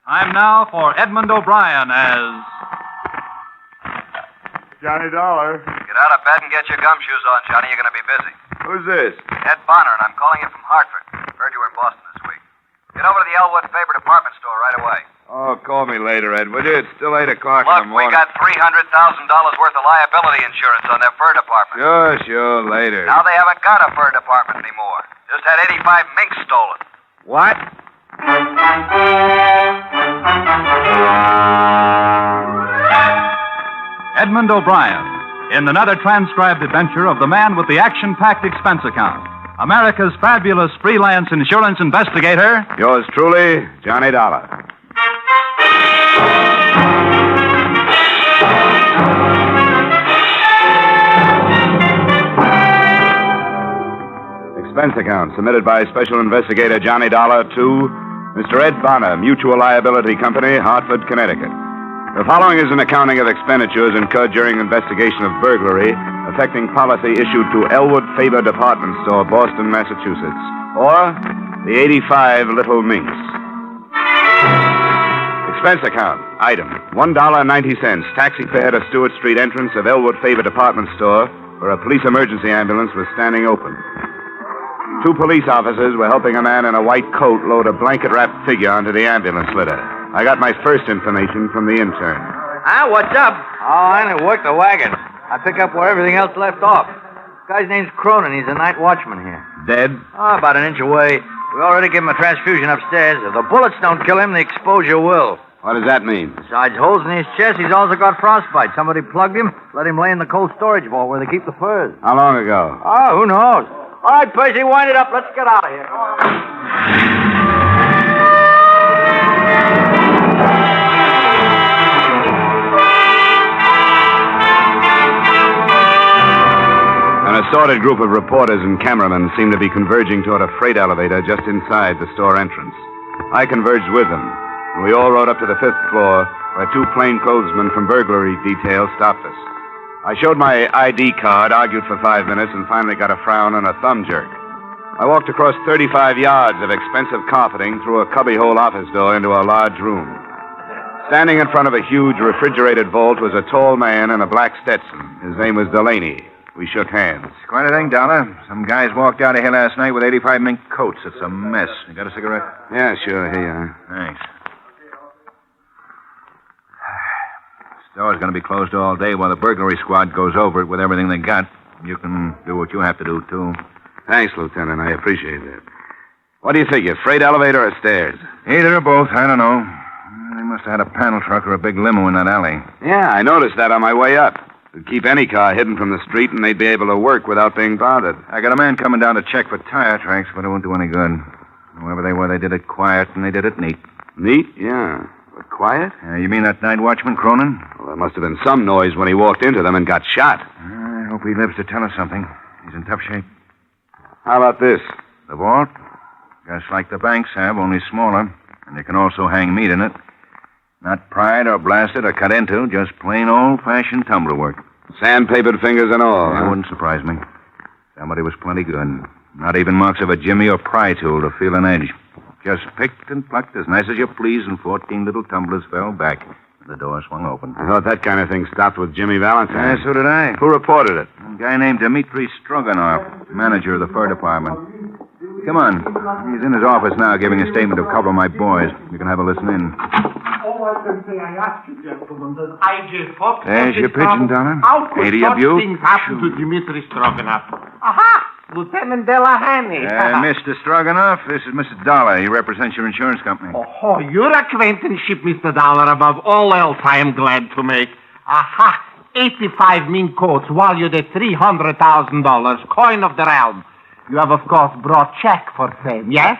Time now for Edmund O'Brien as... Johnny Dollar. Get out of bed and get your gumshoes on, Johnny. You're going to be busy. Who's this? Ed Bonner, and I'm calling you from Hartford. Heard you were in Boston this week. Get over to the Elwood Faber department store right away. Oh, call me later, Ed, would you? It's still 8 o'clock in Look, the we morning. got $300,000 worth of liability insurance on their fur department. Sure, later. Now they haven't got a fur department anymore. Just had 85 minks stolen. What? Edmund O'Brien, in another transcribed adventure of the man with the action-packed expense account. America's fabulous freelance insurance investigator. Yours truly, Johnny Dollar. Expense account submitted by Special Investigator Johnny Dollar to Mr. Ed Bonner, Mutual Liability Company, Hartford, Connecticut. The following is an accounting of expenditures incurred during investigation of burglary affecting policy issued to Elwood Faber Department Store, Boston, Massachusetts, or the 85 Little Minks. Expense account. Item, $1.90. Taxi fare to Stewart Street entrance of Elwood Faber Department Store, where a police emergency ambulance was standing open. 2 police officers were helping a man in a white coat load a blanket-wrapped figure onto the ambulance litter. I got my first information from the intern. What's up? Oh, I didn't work the wagon. I pick up where everything else left off. Guy's name's Cronin. He's a night watchman here. Dead? Oh, about an inch away. We already gave him a transfusion upstairs. If the bullets don't kill him, the exposure will. What does that mean? Besides holes in his chest, he's also got frostbite. Somebody plugged him, let him lay in the cold storage vault where they keep the furs. How long ago? Oh, who knows? All right, Percy, wind it up. Let's get out of here. Come on. An assorted group of reporters and cameramen seemed to be converging toward a freight elevator just inside the store entrance. I converged with them, and we all rode up to the 5th floor, where 2 plainclothesmen from burglary detail stopped us. I showed my ID card, argued for 5 minutes, and finally got a frown and a thumb jerk. I walked across 35 yards of expensive carpeting through a cubbyhole office door into a large room. Standing in front of a huge refrigerated vault was a tall man in a black Stetson. His name was Delaney. We shook hands. Quite a thing, Dollar. Some guys walked out of here last night with 85 mink coats. It's a mess. You got a cigarette? Yeah, sure. Here you are. Thanks. Store's going to be closed all day while the burglary squad goes over it with everything they got. You can do what you have to do, too. Thanks, Lieutenant. I appreciate that. What do you figure, freight elevator or stairs? Either or both. I don't know. They must have had a panel truck or a big limo in that alley. Yeah, I noticed that on my way up. It'd keep any car hidden from the street, and they'd be able to work without being bothered. I got a man coming down to check for tire tracks, but it won't do any good. Whoever they were, they did it quiet, and they did it neat. Neat? Yeah. But quiet? You mean that night watchman, Cronin? Well, there must have been some noise when he walked into them and got shot. I hope he lives to tell us something. He's in tough shape. How about this? The vault? Just like the banks have, only smaller. And you can also hang meat in it. Not pried or blasted or cut into, just plain old-fashioned tumbler work. Sandpapered fingers and all. That wouldn't surprise me. Somebody was plenty good. Not even marks of a jimmy or pry tool to feel an edge. Just picked and plucked as nice as you please, and 14 little tumblers fell back. The door swung open. I thought that kind of thing stopped with Jimmy Valentine. Yeah, so did I. Who reported it? A guy named Dmitri Stroganoff, manager of the fur department. Come on. He's in his office now giving a statement of a couple of my boys. You can have a listen in. All I can say, I ask you, gentlemen, that I just hope... There's your pigeon, Donna. How could Ain't he a such beaut? things happen to Dmitri Stroganoff? Aha! Lieutenant Delahanty. Mr. Stroganoff, this is Mr. Dollar. He represents your insurance company. Oh, your acquaintanceship, Mr. Dollar, above all else I am glad to make. Aha! 85 mink coats valued at $300,000, coin of the realm. You have, of course, brought check for same, yes?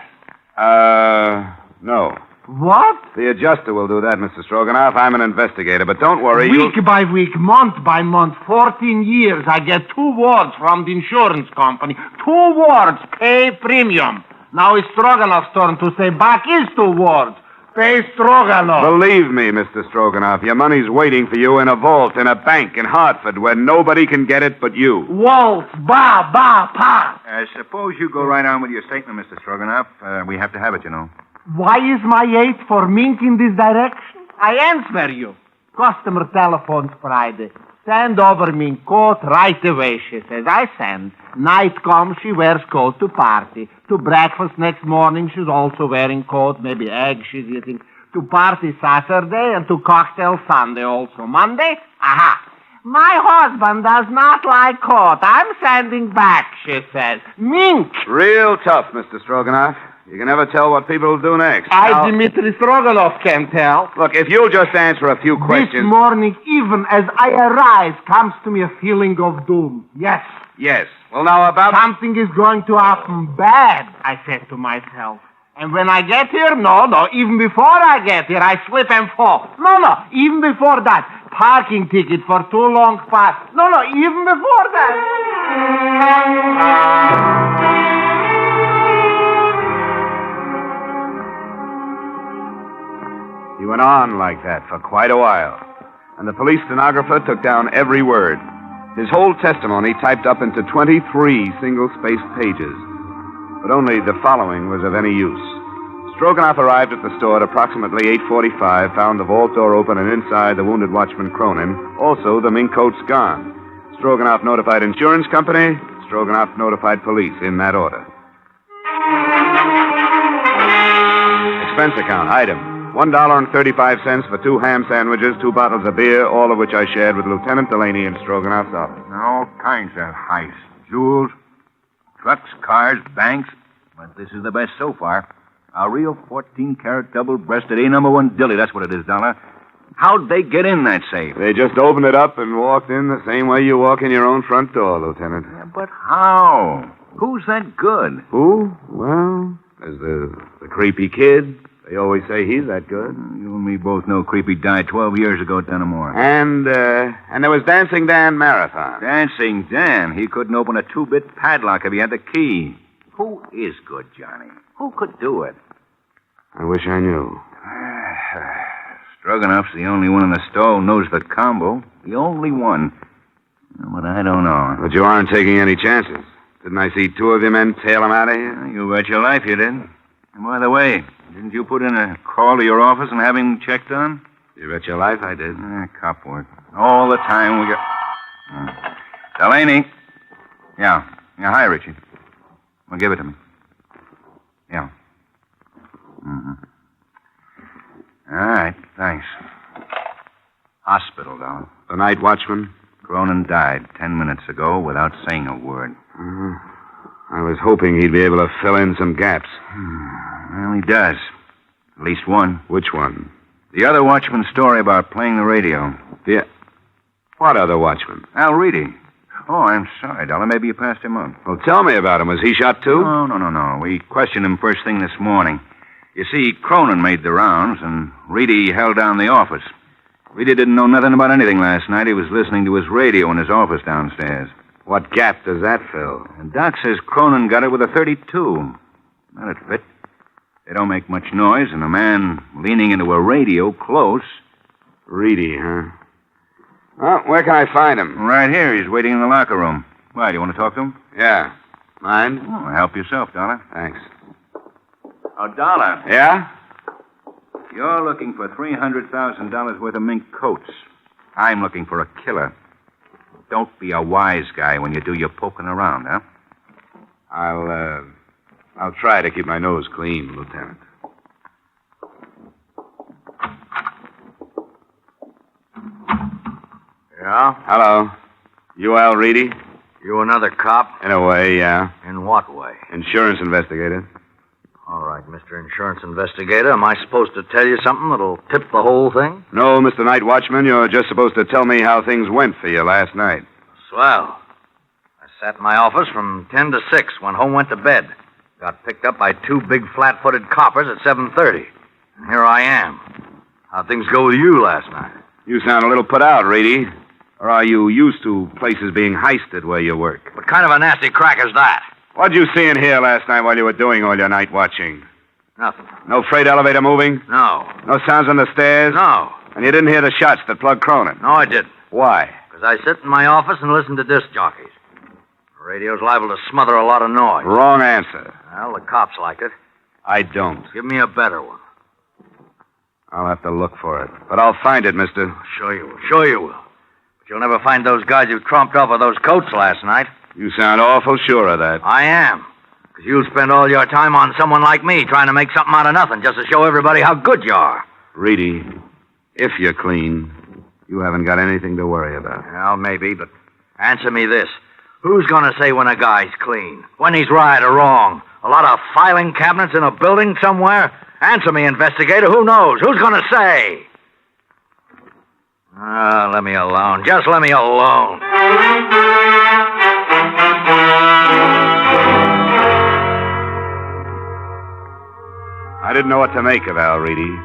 No. What? The adjuster will do that, Mr. Stroganoff. I'm an investigator, but don't worry. Week by week, month by month, 14 years, I get 2 words from the insurance company. 2 words, pay premium. Now it's Stroganoff's turn to say back is 2 words. Pay Stroganoff. Believe me, Mr. Stroganoff, your money's waiting for you in a vault in a bank in Hartford where nobody can get it but you. Waltz, pa. Suppose you go right on with your statement, Mr. Stroganoff. We have to have it, you know. Why is my 8 for mink in this direction? I answer you. Customer telephones Friday. Send over mink coat right away, she says. I send. Night comes, she wears coat to party. To breakfast next morning, she's also wearing coat, maybe eggs she's eating. To party Saturday and to cocktail Sunday also. Monday, aha. My husband does not like coat. I'm sending back, she says. Mink. Real tough, Mr. Stroganoff. You can never tell what people will do next. I, Dmitri Stroganoff, can tell. Look, if you'll just answer a few questions... This morning, even as I arise, comes to me a feeling of doom. Yes. Yes. Well, now about... Something is going to happen bad, I said to myself. And when I get here, no, even before I get here, I slip and fall. No, even before that. Parking ticket for too long pass. No, even before that. He went on like that for quite a while, and the police stenographer took down every word. His whole testimony typed up into 23 single-spaced pages. But only the following was of any use. Stroganoff arrived at the store at approximately 8:45, found the vault door open and inside the wounded watchman Cronin, also the mink coats gone. Stroganoff notified insurance company. Stroganoff notified police in that order. Expense account, item. $1.35 for 2 ham sandwiches, 2 bottles of beer, all of which I shared with Lieutenant Delaney in Stroganoff's office. All kinds of heists. Jewels, trucks, cars, banks. But this is the best so far. A real 14-carat double-breasted A-number 1 dilly. That's what it is, Dollar. How'd they get in that safe? They just opened it up and walked in the same way you walk in your own front door, Lieutenant. Yeah, but how? Who's that good? Who? Well, there's the creepy kid. They always say he's that good. You and me both know Creepy died 12 years ago at Dunamore. And there was Dancing Dan Marathon. Dancing Dan. He couldn't open a 2-bit padlock if he had the key. Who is good, Johnny? Who could do it? I wish I knew. Stroganoff's the only one in the store who knows the combo. The only one. But I don't know. But you aren't taking any chances. Didn't I see 2 of your men tail him out of here? You bet your life you did. And by the way, didn't you put in a call to your office and have him checked on? You bet your life I did. Cop work. All the time we got... Delaney. Yeah, hi, Richie. Well, give it to me. Yeah. All right, thanks. Hospital, Dollar. The night watchman? Cronin died 10 minutes ago without saying a word. I was hoping he'd be able to fill in some gaps. Well, he does. At least one. Which one? The other watchman's story about playing the radio. What other watchman? Al Reedy. Oh, I'm sorry, Dollar. Maybe you passed him up. Well, tell me about him. Was he shot, too? No. We questioned him first thing this morning. You see, Cronin made the rounds, and Reedy held down the office. Reedy didn't know nothing about anything last night. He was listening to his radio in his office downstairs. What gap does that fill? And Doc says Cronin got it with a .32. That'd fit. They don't make much noise, and a man leaning into a radio close. Reedy, huh? Well, where can I find him? Right here. He's waiting in the locker room. Why, do you want to talk to him? Yeah. Mind? Oh, help yourself, Dollar. Thanks. Oh, Dollar. Yeah? You're looking for $300,000 worth of mink coats. I'm looking for a killer. Don't be a wise guy when you do your poking around, huh? I'll try to keep my nose clean, Lieutenant. Yeah? Hello. You Al Reedy? You another cop? In a way, yeah. In what way? Insurance investigator. All right, Mr. Insurance Investigator. Am I supposed to tell you something that'll tip the whole thing? No, Mr. Night Watchman. You're just supposed to tell me how things went for you last night. Swell. I sat in my office from 10 to 6, went home, went to bed. Got picked up by 2 big flat-footed coppers at 7:30. And here I am. How'd things go with you last night? You sound a little put out, Reedy. Or are you used to places being heisted where you work? What kind of a nasty crack is that? What'd you see in here last night while you were doing all your night watching? Nothing. No freight elevator moving? No. No sounds on the stairs? No. And you didn't hear the shots that plugged Cronin? No, I didn't. Why? Because I sit in my office and listen to disc jockeys. The radio's liable to smother a lot of noise. Wrong answer. Well, the cops like it. I don't. Give me a better one. I'll have to look for it. But I'll find it, mister. Sure you will. Sure you will. But you'll never find those guys who tromped off with those coats last night. You sound awful sure of that. I am. Because you'll spend all your time on someone like me trying to make something out of nothing just to show everybody how good you are. Reedy, if you're clean, you haven't got anything to worry about. Well, maybe, but answer me this. Who's going to say when a guy's clean? When he's right or wrong? A lot of filing cabinets in a building somewhere? Answer me, investigator. Who knows? Who's going to say? Let me alone. Just let me alone. I didn't know what to make of Al Reedy,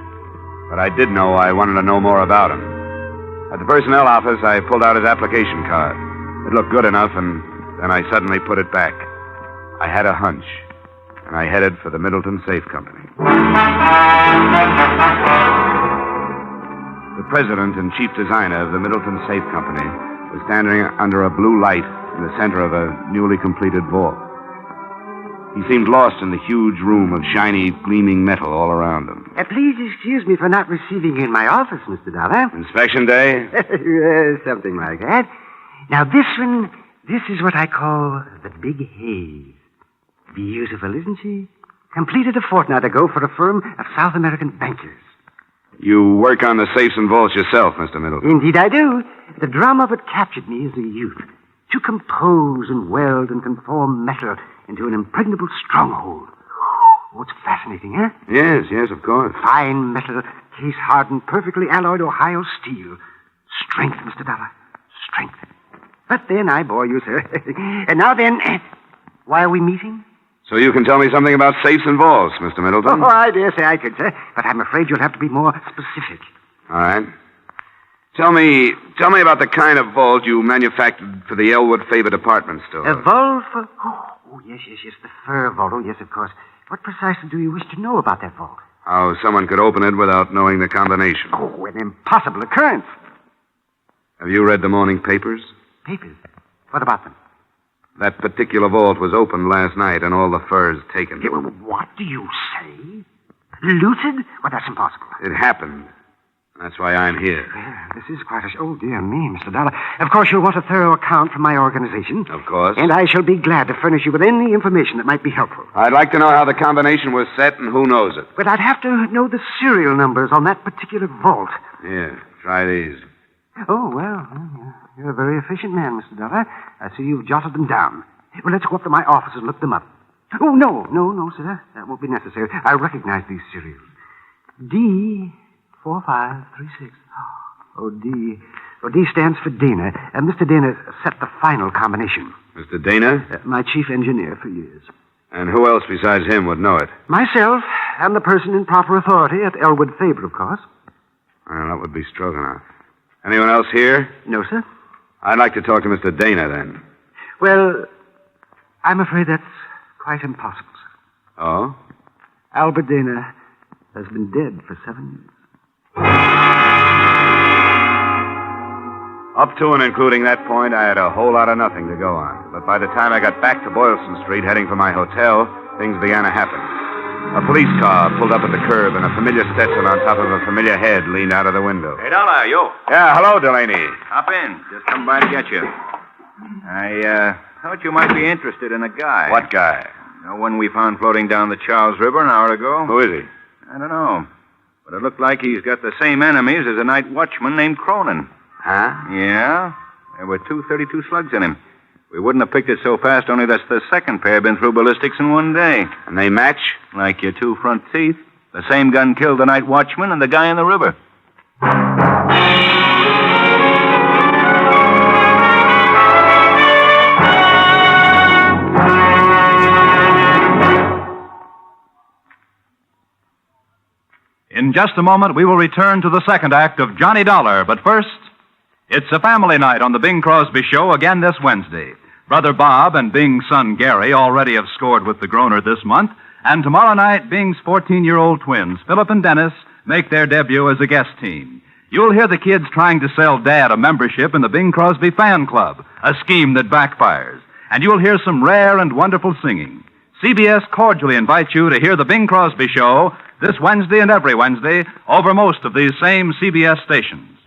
but I did know I wanted to know more about him. At the personnel office, I pulled out his application card. It looked good enough, and then I suddenly put it back. I had a hunch, and I headed for the Middleton Safe Company. The president and chief designer of the Middleton Safe Company was standing under a blue light in the center of a newly completed vault. He seemed lost in the huge room of shiny, gleaming metal all around him. Please excuse me for not receiving you in my office, Mr. Dollar. Inspection day? Something like that. Now, this is what I call the Big Haze. Beautiful, isn't she? Completed a fortnight ago for a firm of South American bankers. You work on the safes and vaults yourself, Mr. Middleton. Indeed, I do. The drama of it captured me as a youth. To compose and weld and conform metal into an impregnable stronghold. Oh, it's fascinating, huh? Yes, of course. Fine metal, case-hardened, perfectly alloyed Ohio steel. Strength, Mr. Dollar. Strength. But then I bore you, sir. And now then, why are we meeting? So you can tell me something about safes and vaults, Mr. Middleton? Oh, I dare say I could, sir. But I'm afraid you'll have to be more specific. All right. Tell me about the kind of vault you manufactured for the Elwood Faber department store. A vault for... Oh, yes, the fur vault. Oh, yes, of course. What precisely do you wish to know about that vault? How someone could open it without knowing the combination. Oh, an impossible occurrence. Have you read the morning papers? Papers? What about them? That particular vault was opened last night and all the furs taken. Yeah, well, what do you say? Looted? Well, that's impossible. It happened. That's why I'm here. Well, this is quite a... Oh, dear me, Mr. Dollar. Of course, you'll want a thorough account from my organization. Of course. And I shall be glad to furnish you with any information that might be helpful. I'd like to know how the combination was set and who knows it. But I'd have to know the serial numbers on that particular vault. Here, try these. Oh, well, you're a very efficient man, Mr. Dollar. I see you've jotted them down. Well, let's go up to my office and look them up. Oh, no, sir. That won't be necessary. I recognize these serials. D4536. Oh, D. Well, D stands for Dana. Mr. Dana set the final combination. Mr. Dana? My chief engineer for years. And who else besides him would know it? Myself, and the person in proper authority at Elwood Faber, of course. Well, that would be Stroganoff. Anyone else here? No, sir. I'd like to talk to Mr. Dana, then. Well, I'm afraid that's quite impossible, sir. Oh? Albert Dana has been dead for 7 years. Up to and including that point, I had a whole lot of nothing to go on. But by the time I got back to Boylston Street, heading for my hotel, things began to happen. A police car pulled up at the curb, and a familiar Stetson on top of a familiar head leaned out of the window. Hey, Dollar, yo. Yeah, hello, Delaney. Hop in. Just come by to get you. I thought you might be interested in a guy. What guy? The one we found floating down the Charles River an hour ago. Who is he? I don't know. But it looked like he's got the same enemies as a night watchman named Cronin. Huh? Yeah. There were 232 slugs in him. We wouldn't have picked it so fast, only that's the second pair been through ballistics in one day. And they match? Like your two front teeth. The same gun killed the night watchman and the guy in the river. In just a moment, we will return to the second act of Johnny Dollar. But first, it's a family night on the Bing Crosby Show again this Wednesday. Brother Bob and Bing's son Gary already have scored with the Groner this month. And tomorrow night, Bing's 14-year-old twins, Philip and Dennis, make their debut as a guest team. You'll hear the kids trying to sell Dad a membership in the Bing Crosby Fan Club, a scheme that backfires. And you'll hear some rare and wonderful singing. CBS cordially invites you to hear The Bing Crosby Show this Wednesday and every Wednesday over most of these same CBS stations.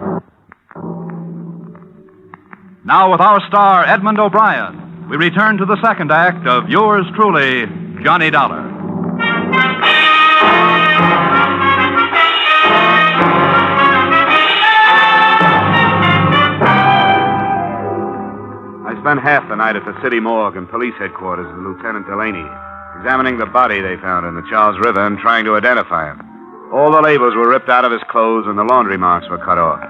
Now, with our star, Edmund O'Brien, we return to the second act of yours truly, Johnny Dollar. I spent half the night at the city morgue and police headquarters with Lieutenant Delaney, examining the body they found in the Charles River and trying to identify him. All the labels were ripped out of his clothes and the laundry marks were cut off.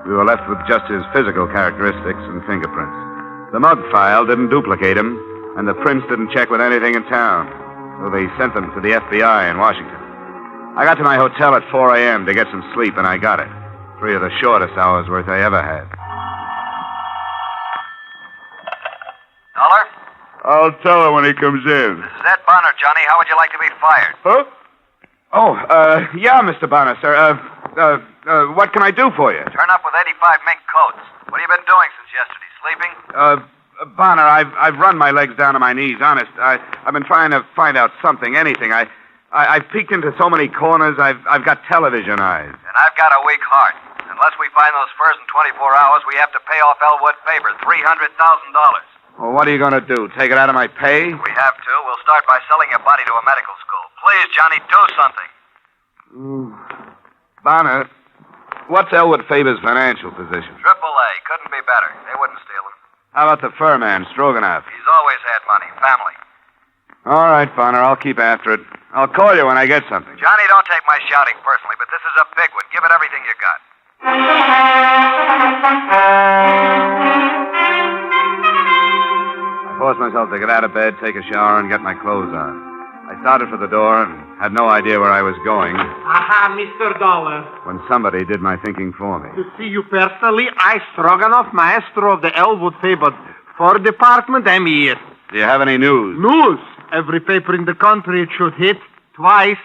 We were left with just his physical characteristics and fingerprints. The mug file didn't duplicate him, and the prints didn't check with anything in town, so they sent them to the FBI in Washington. I got to my hotel at 4 a.m. to get some sleep, and I got it. 3 of the shortest hours' worth I ever had. Dollar? I'll tell her when he comes in. This is Ed Bonner, Johnny. How would you like to be fired? Huh? Oh, yeah, Mr. Bonner, sir. What can I do for you? Turn up with 85 mink coats. What have you been doing since yesterday? Sleeping? Bonner, I've run my legs down to my knees, honest. I've been trying to find out something, anything. I've peeked into so many corners, I've got television eyes. And I've got a weak heart. Unless we find those furs in 24 hours, we have to pay off Elwood Faber $300,000. Well, what are you going to do? Take it out of my pay? We have to. We'll start by selling your body to a medical school. Please, Johnny, do something. Bonner, what's Elwood Faber's financial position? AAA. Couldn't be better. They wouldn't steal him. How about the fur man, Stroganoff? He's always had money. Family. All right, Bonner, I'll keep after it. I'll call you when I get something. Johnny, don't take my shouting personally, but this is a big one. Give it everything you got. I forced myself to get out of bed, take a shower, and get my clothes on. I started for the door and had no idea where I was going Aha, Mr. Dollar. when somebody did my thinking for me. To see you personally, I, Stroganoff, maestro of the Elwood Faber Fur Department, am here. Do you have any news? News. Every paper in the country it should hit twice.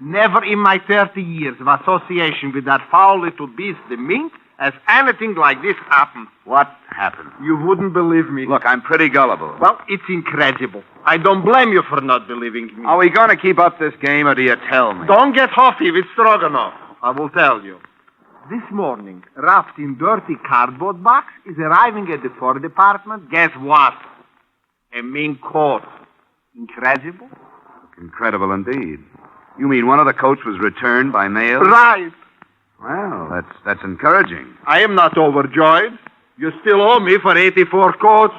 Never in my 30 years of association with that foul little beast, the mink, has anything like this happened. What happened? You wouldn't believe me. Look, I'm pretty gullible. Well, it's incredible. I don't blame you for not believing me. Are we going to keep up this game, or do you tell me? Don't get huffy with Stroganoff. I will tell you. This morning, wrapped in dirty cardboard box, is arriving at the Fur Department. Guess what? A mink coat. Incredible? Incredible indeed. You mean one of the coats was returned by mail? Right. Well, that's encouraging. I am not overjoyed. You still owe me for 84 coats.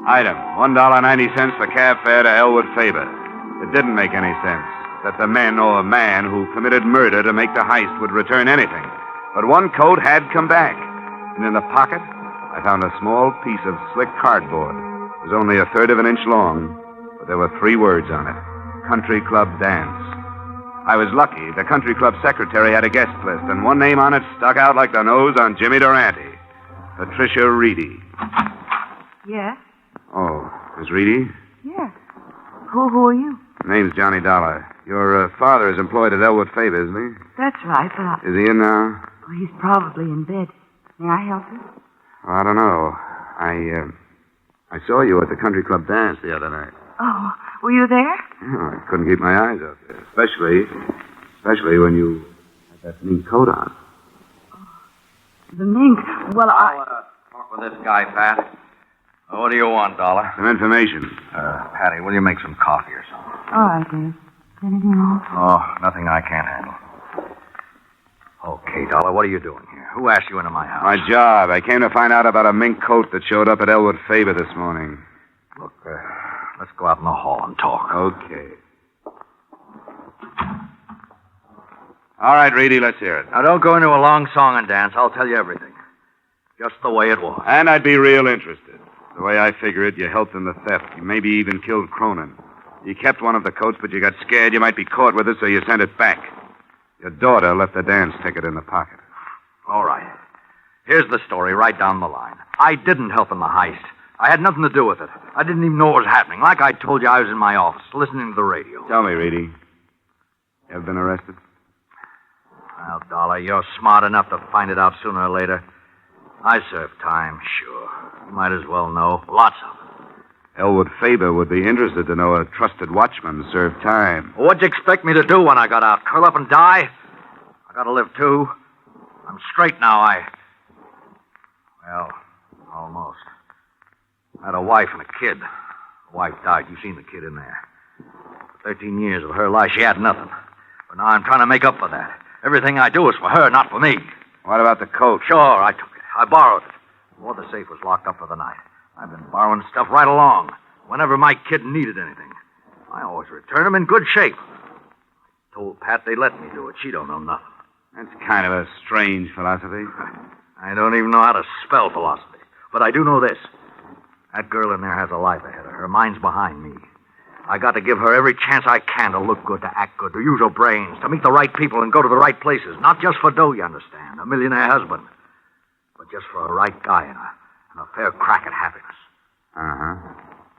Item, $1.90 for cab fare to Elwood Faber. It didn't make any sense that the men or man who committed murder to make the heist would return anything. But one coat had come back. And in the pocket, I found a small piece of slick cardboard. It was only 1/3 of an inch long, but there were 3 words on it. Country Club Dance. I was lucky. The country club secretary had a guest list, and one name on it stuck out like the nose on Jimmy Durante. Patricia Reedy. Yes? Oh, Miss Reedy? Yes. Who are you? Name's Johnny Dollar. Your father is employed at Elwood Faber, isn't he? That's right, but Is he in now? he's probably in bed. May I help you? I don't know. I saw you at the country club dance the other night. Oh, were you there? Oh, I couldn't keep my eyes off you, especially when you had that mink coat on. The mink. Well, Talk with this guy, Pat. What do you want, Dollar? Some information. Patty, will you make some coffee or something? all right, Dave. Anything else? Oh, nothing I can't handle. Okay, Dollar, what are you doing here? Who asked you into my house? My job. I came to find out about a mink coat that showed up at Elwood Faber this morning. Look, let's go out in the hall and talk. Okay. All right, Reedy, let's hear it. Now, don't go into a long song and dance. I'll tell you everything. Just the way it was. And I'd be real interested. The way I figure it, you helped in the theft. You maybe even killed Cronin. You kept one of the coats, but you got scared you might be caught with it, so you sent it back. Your daughter left the dance ticket in the pocket. All right. Here's the story right down the line. I didn't help in the heist. I had nothing to do with it. I didn't even know what was happening. Like I told you, I was in my office, listening to the radio. Tell me, Reedy. You ever been arrested? Well, Dollar, you're smart enough to find it out sooner or later. I served time, sure. You might as well know. Lots of it. Elwood Faber would be interested to know a trusted watchman served time. Well, what'd you expect me to do when I got out? Curl up and die? I gotta live, too. I'm straight now. Well, almost. I had a wife and a kid. The wife died. You've seen the kid in there. For 13 years of her life, she had nothing. But now I'm trying to make up for that. Everything I do is for her, not for me. What about the coat? Sure, I took it. I borrowed it. Well, the safe was locked up for the night. I've been borrowing stuff right along. Whenever my kid needed anything, I always return 'em in good shape. I told Pat they let me do it. She don't know nothing. That's kind of a strange philosophy. I don't even know how to spell philosophy. But I do know this. That girl in there has a life ahead of her. Her mind's behind me. I got to give her every chance I can to look good, to act good, to use her brains, to meet the right people and go to the right places. Not just for dough, you understand, a millionaire husband, but just for a right guy and a fair crack at happiness. Uh-huh.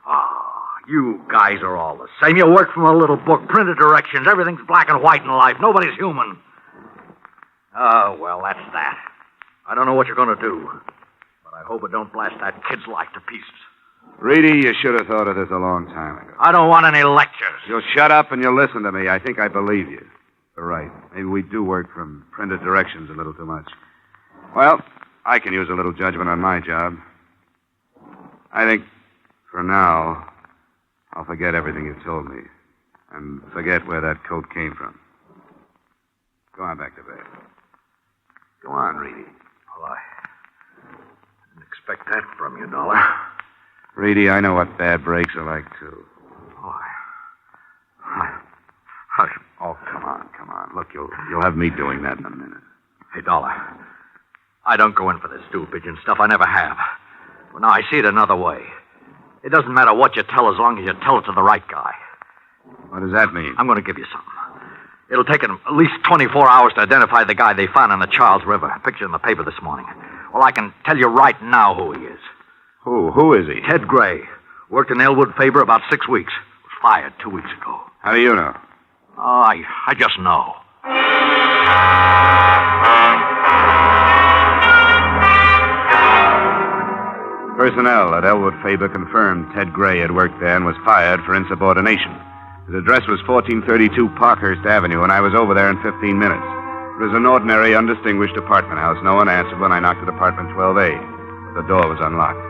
Oh, you guys are all the same. You work from a little book, printed directions. Everything's black and white in life. Nobody's human. Oh, well, that's that. I don't know what you're going to do, but I hope it don't blast that kid's life to pieces. Reedy, you should have thought of this a long time ago. I don't want any lectures. You'll shut up and you'll listen to me. I think I believe you. You're right. Maybe we do work from printed directions a little too much. Well, I can use a little judgment on my job. I think, for now, I'll forget everything you told me and forget where that coat came from. Go on back to bed. Go on, Reedy. Well, I didn't expect that from you, Dollar. Reedy, I know what bad breaks are like, too. Oh, Oh, come on. Look, you'll have me doing that in a minute. Hey, Dollar, I don't go in for this stool pigeon stuff. I never have. But now I see it another way. It doesn't matter what you tell as long as you tell it to the right guy. What does that mean? I'm going to give you something. It'll take them at least 24 hours to identify the guy they found in the Charles River. Picture in the paper this morning. Well, I can tell you right now who he is. Who is he? Ted Gray. Worked in Elwood Faber about 6 weeks. Was fired 2 weeks ago. How do you know? Oh, I just know. Personnel at Elwood Faber confirmed Ted Gray had worked there and was fired for insubordination. His address was 1432 Parkhurst Avenue, and I was over there in 15 minutes. It was an ordinary, undistinguished apartment house. No one answered when I knocked at apartment 12A. But the door was unlocked.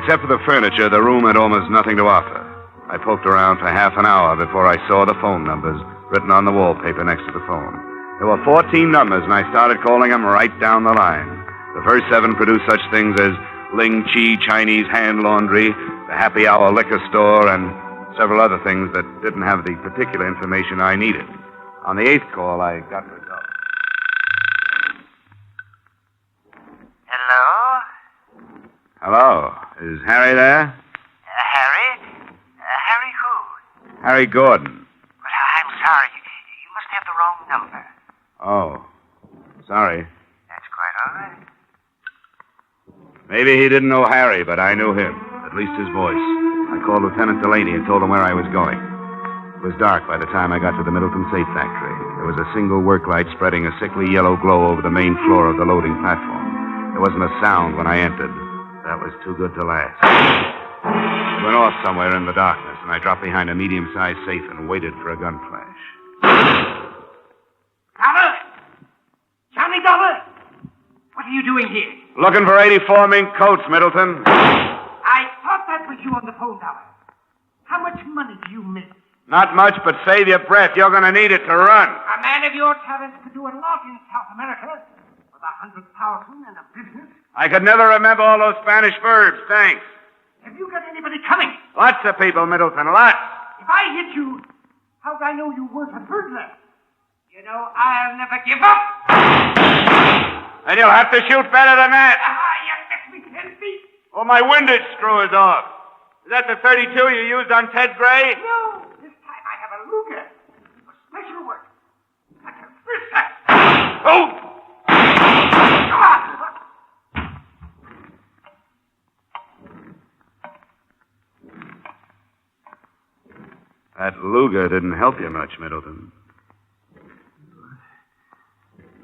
Except for the furniture, the room had almost nothing to offer. I poked around for half an hour before I saw the phone numbers written on the wallpaper next to the phone. There were 14 numbers, and I started calling them right down the line. The first 7 produced such things as Ling Chi Chinese Hand Laundry, the Happy Hour Liquor Store, and several other things that didn't have the particular information I needed. On the 8th call, I got the result. Hello? Hello. Is Harry there? Harry? Harry who? Harry Gordon. But I'm sorry. You must have the wrong number. Oh. Sorry. That's quite all right. Maybe he didn't know Harry, but I knew him. At least his voice. I called Lieutenant Delaney and told him where I was going. It was dark by the time I got to the Middleton Safe Factory. There was a single work light spreading a sickly yellow glow over the main floor of the loading platform. There wasn't a sound when I entered. That was too good to last. It went off somewhere in the darkness, and I dropped behind a medium-sized safe and waited for a gun flash. Dollar! Johnny Dollar! What are you doing here? Looking for 84 mink coats, Middleton. I thought that was you on the phone, Dollar. How much money do you make? Not much, but save your breath. You're going to need it to run. A man of your talents could do a lot in South America. With 100,000 and a business. I could never remember all those Spanish verbs. Thanks. Have you got anybody coming? Lots of people, Middleton. Lots. If I hit you, how'd I know you weren't a burglar? You know, I'll never give up. And you'll have to shoot better than that. You missed me 10 feet. Oh, my windage screw is off. Is that the 32 you used on Ted Gray? No, this time I have a Luger. For special work. I can fist that. Oh! Come on. That Luger didn't help you much, Middleton.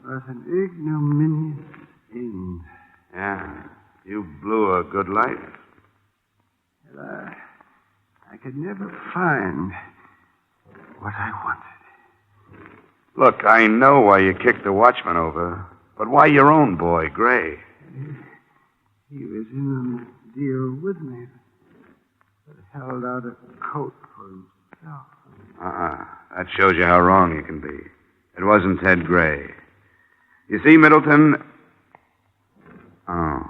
What an ignominious end. Yeah, you blew a good life. Well, I could never find what I wanted. Look, I know why you kicked the watchman over, but why your own boy, Gray? He was in the deal with me, but held out a coat for himself. That shows you how wrong you can be. It wasn't Ted Gray. You see, Middleton... Oh.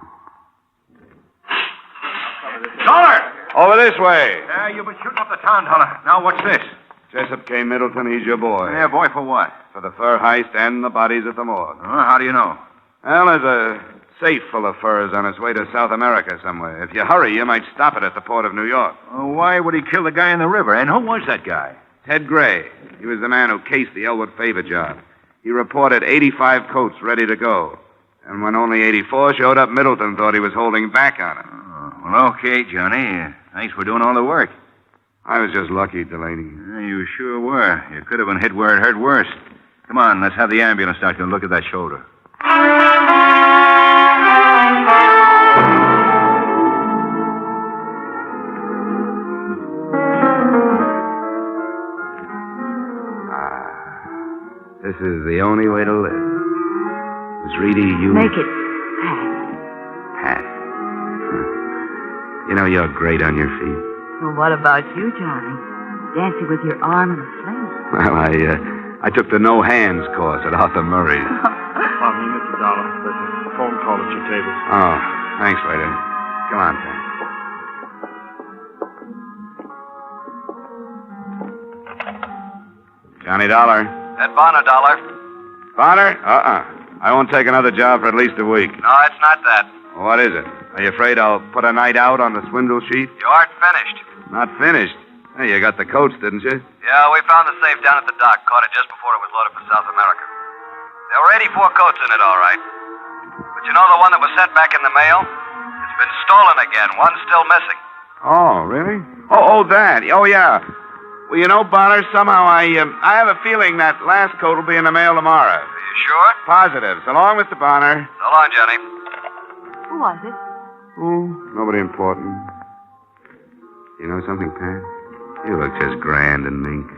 Dollar! Over this way. You've been shooting up the town, Dollar. Now, what's this? Jessup K. Middleton, he's your boy. Yeah, boy, for what? For the fur heist and the bodies at the morgue. How do you know? Well, there's a safe full of furs on its way to South America somewhere. If you hurry, you might stop it at the port of New York. Why would he kill the guy in the river? And who was that guy? Ted Gray. He was the man who cased the Elwood Favor job. He reported 85 coats ready to go. And when only 84 showed up, Middleton thought he was holding back on him. Well, okay, Johnny. Thanks for doing all the work. I was just lucky, Delaney. You sure were. You could have been hit where it hurt worse. Come on, let's have the ambulance doctor look at that shoulder. This is the only way to live. Miss Reedy, you... Make it Pat. You know, you're great on your feet. Well, what about you, Johnny? Dancing with your arm in a sling. Well, I took the no-hands course at Arthur Murray's. Pardon me, Mr. Dollar. There's a phone call at your table. Oh, thanks, waiter. Come on, Pat. Johnny Dollar. Ed Bonner, Dollar. Bonner? I won't take another job for at least a week. No, it's not that. Well, what is it? Are you afraid I'll put a night out on the swindle sheet? You aren't finished. Not finished. Hey, you got the coats, didn't you? Yeah, we found the safe down at the dock. Caught it just before it was loaded for South America. There were 84 coats in it, all right. But you know the one that was sent back in the mail? It's been stolen again. One's still missing. Oh, really? Oh, that. Oh, yeah. Well, you know, Bonner, somehow I have a feeling that last coat will be in the mail tomorrow. Are you sure? Positive. So long, Mr. Bonner. So long, Johnny. Who was it? Oh, nobody important. You know something, Pat? You look just grand in mink.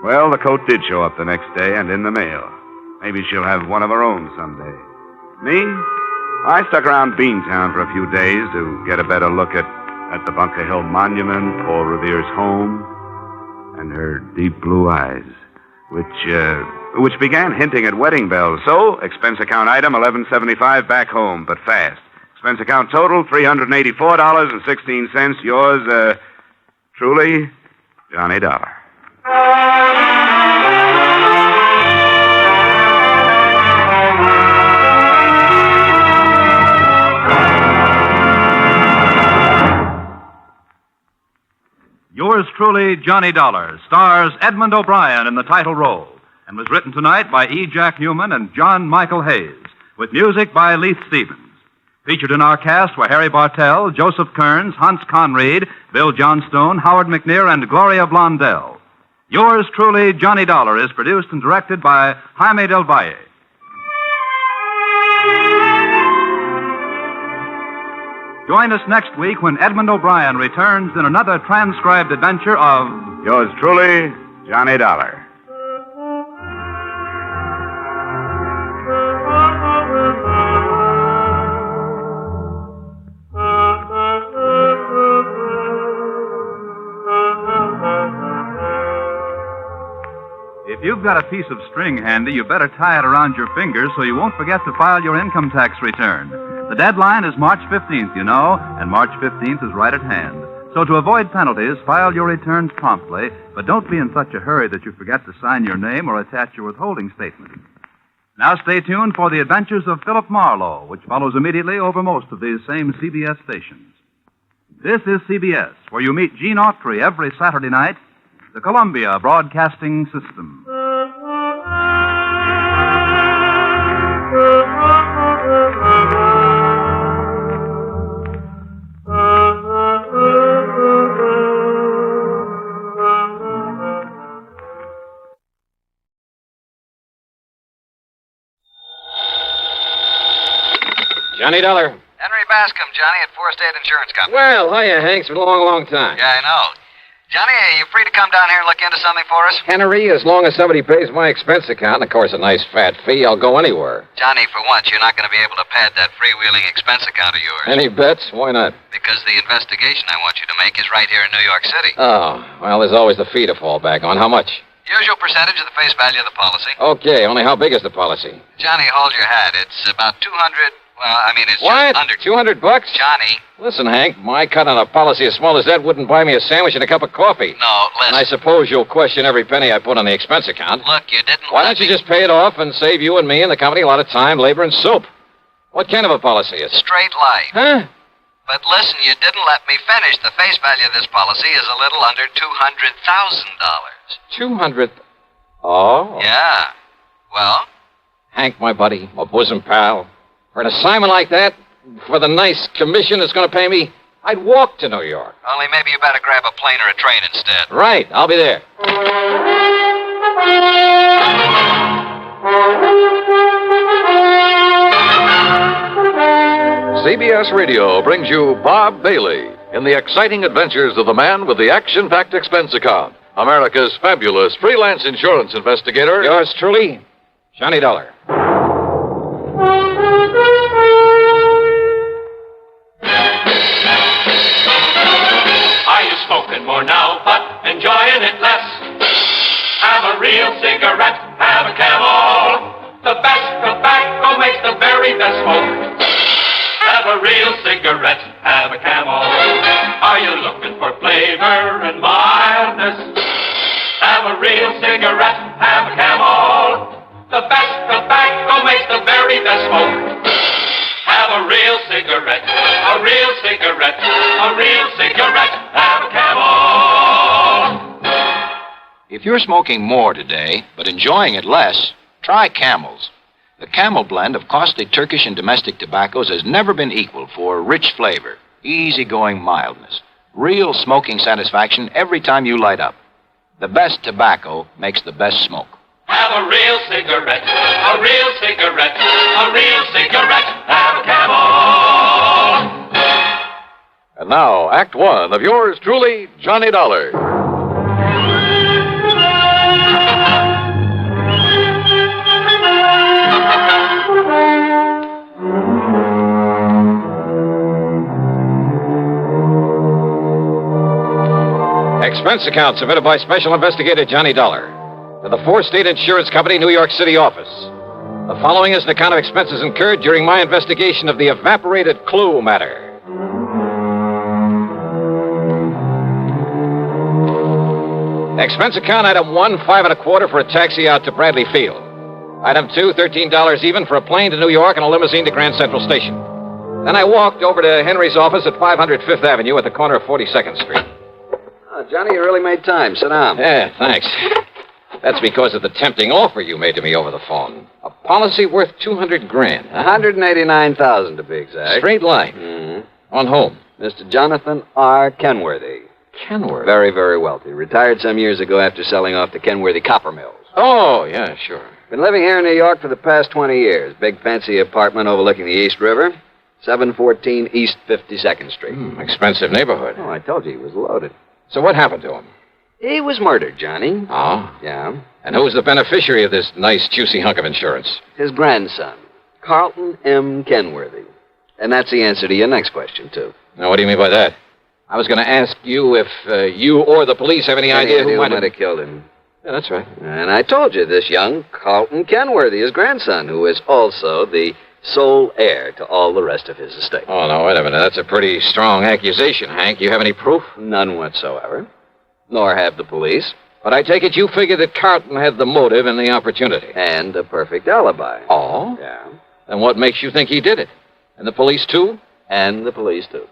Well, the coat did show up the next day and in the mail. Maybe she'll have one of her own someday. Me? I stuck around Beantown for a few days to get a better look at the Bunker Hill Monument, Paul Revere's home, and her deep blue eyes, which began hinting at wedding bells. So, expense account item $11.75 back home, but fast. Expense account total $384.16. Yours, truly, Johnny Dollar. Yours truly, Johnny Dollar, stars Edmund O'Brien in the title role and was written tonight by E. Jack Newman and John Michael Hayes, with music by Leith Stevens. Featured in our cast were Harry Bartell, Joseph Kearns, Hans Conried, Bill Johnstone, Howard McNear, and Gloria Blondell. Yours truly, Johnny Dollar, is produced and directed by Jaime Del Valle. Join us next week when Edmund O'Brien returns in another transcribed adventure of... Yours truly, Johnny Dollar. If you've got a piece of string handy, you better tie it around your fingers so you won't forget to file your income tax return. The deadline is March 15th, you know, and March 15th is right at hand. So to avoid penalties, file your returns promptly, but don't be in such a hurry that you forget to sign your name or attach your withholding statement. Now stay tuned for the adventures of Philip Marlowe, which follows immediately over most of these same CBS stations. This is CBS, where you meet Gene Autry every Saturday night, the Columbia Broadcasting System. Johnny Dollar. Henry Bascom, Johnny, at Four State Insurance Company. Well, hiya, Hank. It's been a long, long time. Yeah, I know. Johnny, are you free to come down here and look into something for us? Henry, as long as somebody pays my expense account, and of course a nice fat fee, I'll go anywhere. Johnny, for once, you're not going to be able to pad that freewheeling expense account of yours. Any bets? Why not? Because the investigation I want you to make is right here in New York City. Oh, well, there's always the fee to fall back on. How much? Usual percentage of the face value of the policy. Okay, only how big is the policy? Johnny, hold your hat. It's about 200... Well, I mean, it's what? just under... $200? Johnny. Listen, Hank, my cut on a policy as small as that wouldn't buy me a sandwich and a cup of coffee. No, listen. And I suppose you'll question every penny I put on the expense account. Look, you didn't... Why don't you just pay it off and save you and me and the company a lot of time, labor, and soap? What kind of a policy is it? Straight life. Huh? But listen, you didn't let me finish. The face value of this policy is a little under $200,000. 200... Oh? Yeah. Well? Hank, my buddy, my bosom pal, for an assignment like that, for the nice commission it's going to pay me, I'd walk to New York. Only maybe you better grab a plane or a train instead. Right. I'll be there. CBS Radio brings you Bob Bailey in the exciting adventures of the man with the action-packed expense account, America's fabulous freelance insurance investigator. Yours truly, Johnny Dollar. Are you smoking more now, but enjoying it less? Have a real cigarette, have a Camel. The best tobacco makes the very best smoke. Have a real cigarette, have a Camel. Are you looking for flavor and mildness? Have a real cigarette, have a Camel. The best tobacco makes the very best smoke. Have a real cigarette, a real cigarette, a real cigarette, have a Camel. If you're smoking more today, but enjoying it less, try Camels. The Camel blend of costly Turkish and domestic tobaccos has never been equaled for rich flavor, easygoing mildness, real smoking satisfaction every time you light up. The best tobacco makes the best smoke. Have a real cigarette, a real cigarette, a real cigarette, have a Camel. And now, Act One of yours truly, Johnny Dollar. Expense account submitted by Special Investigator Johnny Dollar to the Four State Insurance Company, New York City office. The following is an account of expenses incurred during my investigation of the evaporated clue matter. Expense account item 1, 5 1/4 for a taxi out to Bradley Field. Item 2, $13 even for a plane to New York and a limousine to Grand Central Station. Then I walked over to Henry's office at 500 Fifth Avenue at the corner of 42nd Street. Oh, Johnny, you really made time. Sit down. Yeah, thanks. That's because of the tempting offer you made to me over the phone. A policy worth $200,000. $189,000 to be exact. Straight line. Mm-hmm. On whom? Mr. Jonathan R. Kenworthy. Kenworthy? Very, very wealthy. Retired some years ago after selling off the Kenworthy copper mills. Oh, yeah, sure. Been living here in New York for the past 20 years. Big fancy apartment overlooking the East River. 714 East 52nd Street. Expensive neighborhood. Oh, I told you he was loaded. So what happened to him? He was murdered, Johnny. Oh? Yeah. And who's the beneficiary of this nice, juicy hunk of insurance? His grandson, Carlton M. Kenworthy. And that's the answer to your next question, too. Now, what do you mean by that? I was going to ask you if you or the police have any idea who might have killed him. Yeah, that's right. And I told you, this young Carlton Kenworthy, his grandson, who is also the sole heir to all the rest of his estate. Oh, no, wait a minute. That's a pretty strong accusation, Hank. You have any proof? None whatsoever. Nor have the police. But I take it you figure that Carlton had the motive and the opportunity. And a perfect alibi. Oh? Yeah. Then what makes you think he did it? And the police, too? And the police, too.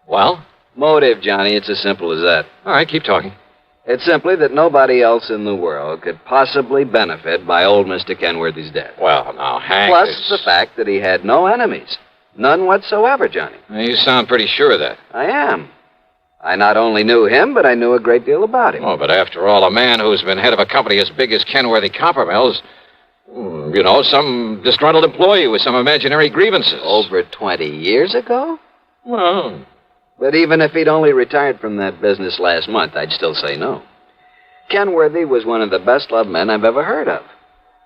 Well? Motive, Johnny. It's as simple as that. All right, keep talking. It's simply that nobody else in the world could possibly benefit by old Mr. Kenworthy's death. Well, now, Hank... Plus the fact that he had no enemies. None whatsoever, Johnny. You sound pretty sure of that. I am. I not only knew him, but I knew a great deal about him. Oh, but after all, a man who's been head of a company as big as Kenworthy Copper Mills, You know, some disgruntled employee with some imaginary grievances. Over 20 years ago? Well, But even if he'd only retired from that business last month, I'd still say no. Kenworthy was one of the best-loved men I've ever heard of.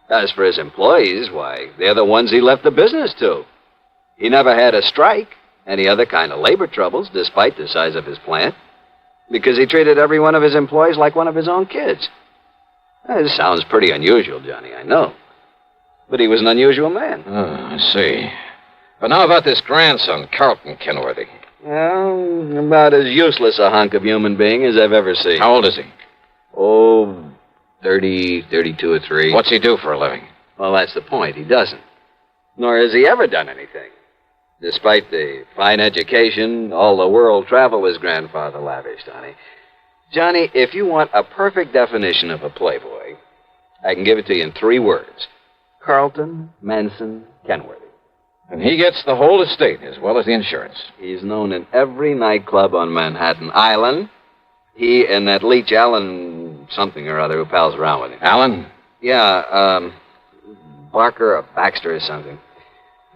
As for his employees, why, they're the ones he left the business to. He never had a strike, any other kind of labor troubles, despite the size of his plant, because he treated every one of his employees like one of his own kids. This sounds pretty unusual, Johnny, I know. But he was an unusual man. I see. But now about this grandson, Carlton Kenworthy. Well, about as useless a hunk of human being as I've ever seen. How old is he? Oh, 30, 32 or 3. What's he do for a living? Well, that's the point. He doesn't. Nor has he ever done anything. Despite the fine education, all the world travel his grandfather lavished on him. Johnny, if you want a perfect definition of a playboy, I can give it to you in 3 words. Carlton Manson Kenworthy. And he gets the whole estate as well as the insurance. He's known in every nightclub on Manhattan Island. He and that leech Allen something or other who pals around with him. Allen? Yeah, Barker or Baxter or something.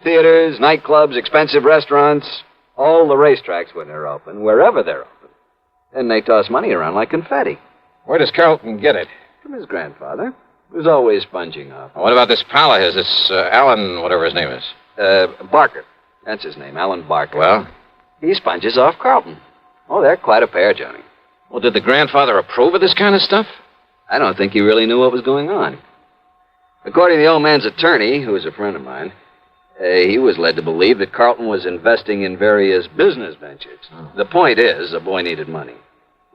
Theaters, nightclubs, expensive restaurants, all the racetracks when they're open, wherever they're open. And they toss money around like confetti. Where does Carlton get it? From his grandfather, who's always sponging off. What about this pal of his, this Allen, whatever his name is? Barker. That's his name, Alan Barker. Well? He sponges off Carlton. Oh, they're quite a pair, Johnny. Well, did the grandfather approve of this kind of stuff? I don't think he really knew what was going on. According to the old man's attorney, who was a friend of mine, he was led to believe that Carlton was investing in various business ventures. The point is, the boy needed money.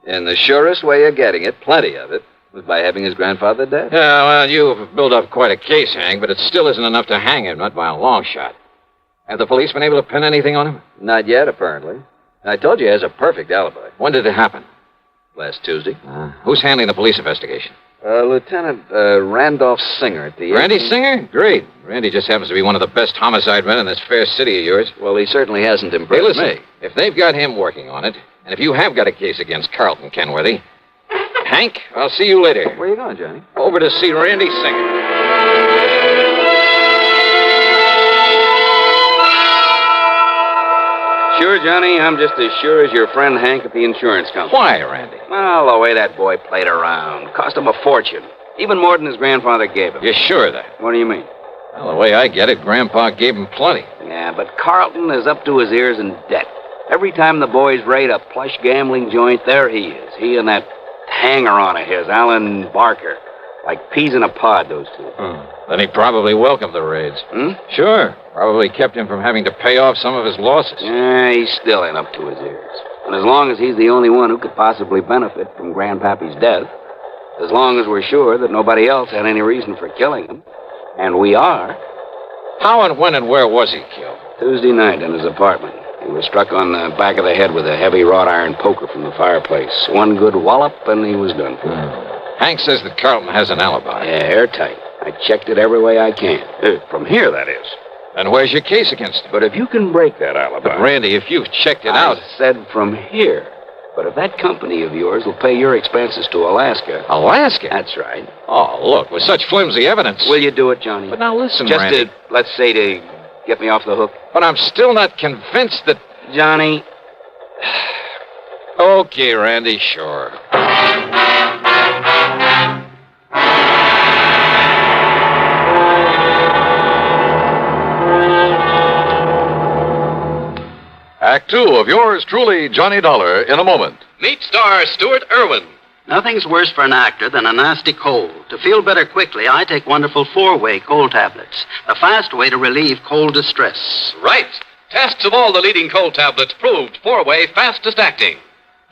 And the surest way of getting it, plenty of it, was by having his grandfather dead. Yeah, well, you've built up quite a case, Hank, but it still isn't enough to hang him, not by a long shot. Have the police been able to pin anything on him? Not yet, apparently. I told you he has a perfect alibi. When did it happen? Last Tuesday. Who's handling the police investigation? Lieutenant Randolph Singer at the... Randy Singer? Great. Randy just happens to be one of the best homicide men in this fair city of yours. Well, he certainly hasn't impressed me. If they've got him working on it, and if you have got a case against Carlton Kenworthy, Hank, I'll see you later. Where are you going, Johnny? Over to see Randy Singer. Sure, Johnny, I'm just as sure as your friend Hank at the insurance company. Why, Randy? Well, the way that boy played around. Cost him a fortune. Even more than his grandfather gave him. You're sure of that? What do you mean? Well, the way I get it, Grandpa gave him plenty. Yeah, but Carlton is up to his ears in debt. Every time the boys raid a plush gambling joint, there he is. He and that hanger-on of his, Alan Barker. Like peas in a pod, those two. Then he probably welcomed the raids. Sure. Probably kept him from having to pay off some of his losses. Yeah, he's still in up to his ears. And as long as he's the only one who could possibly benefit from Grandpappy's death, as long as we're sure that nobody else had any reason for killing him, and we are... How and when and where was he killed? Tuesday night in his apartment. He was struck on the back of the head with a heavy wrought iron poker from the fireplace. One good wallop, and he was done for. Hank says that Carlton has an alibi. Yeah, airtight. I checked it every way I can. From here, that is. And where's your case against him? But if you can break that alibi... But, Randy, if you've checked it out... I said from here. But if that company of yours will pay your expenses to Alaska... Alaska? That's right. Oh, look, with such flimsy evidence... Will you do it, Johnny? But now listen, Just Randy... to, let's say, to get me off the hook. But I'm still not convinced that... Johnny... Okay, Randy, sure. Act 2 of yours truly, Johnny Dollar, in a moment. Meet star Stuart Irwin. Nothing's worse for an actor than a nasty cold. To feel better quickly, I take wonderful 4-way cold tablets. The fast way to relieve cold distress. Right. Tests of all the leading cold tablets proved 4-way fastest acting.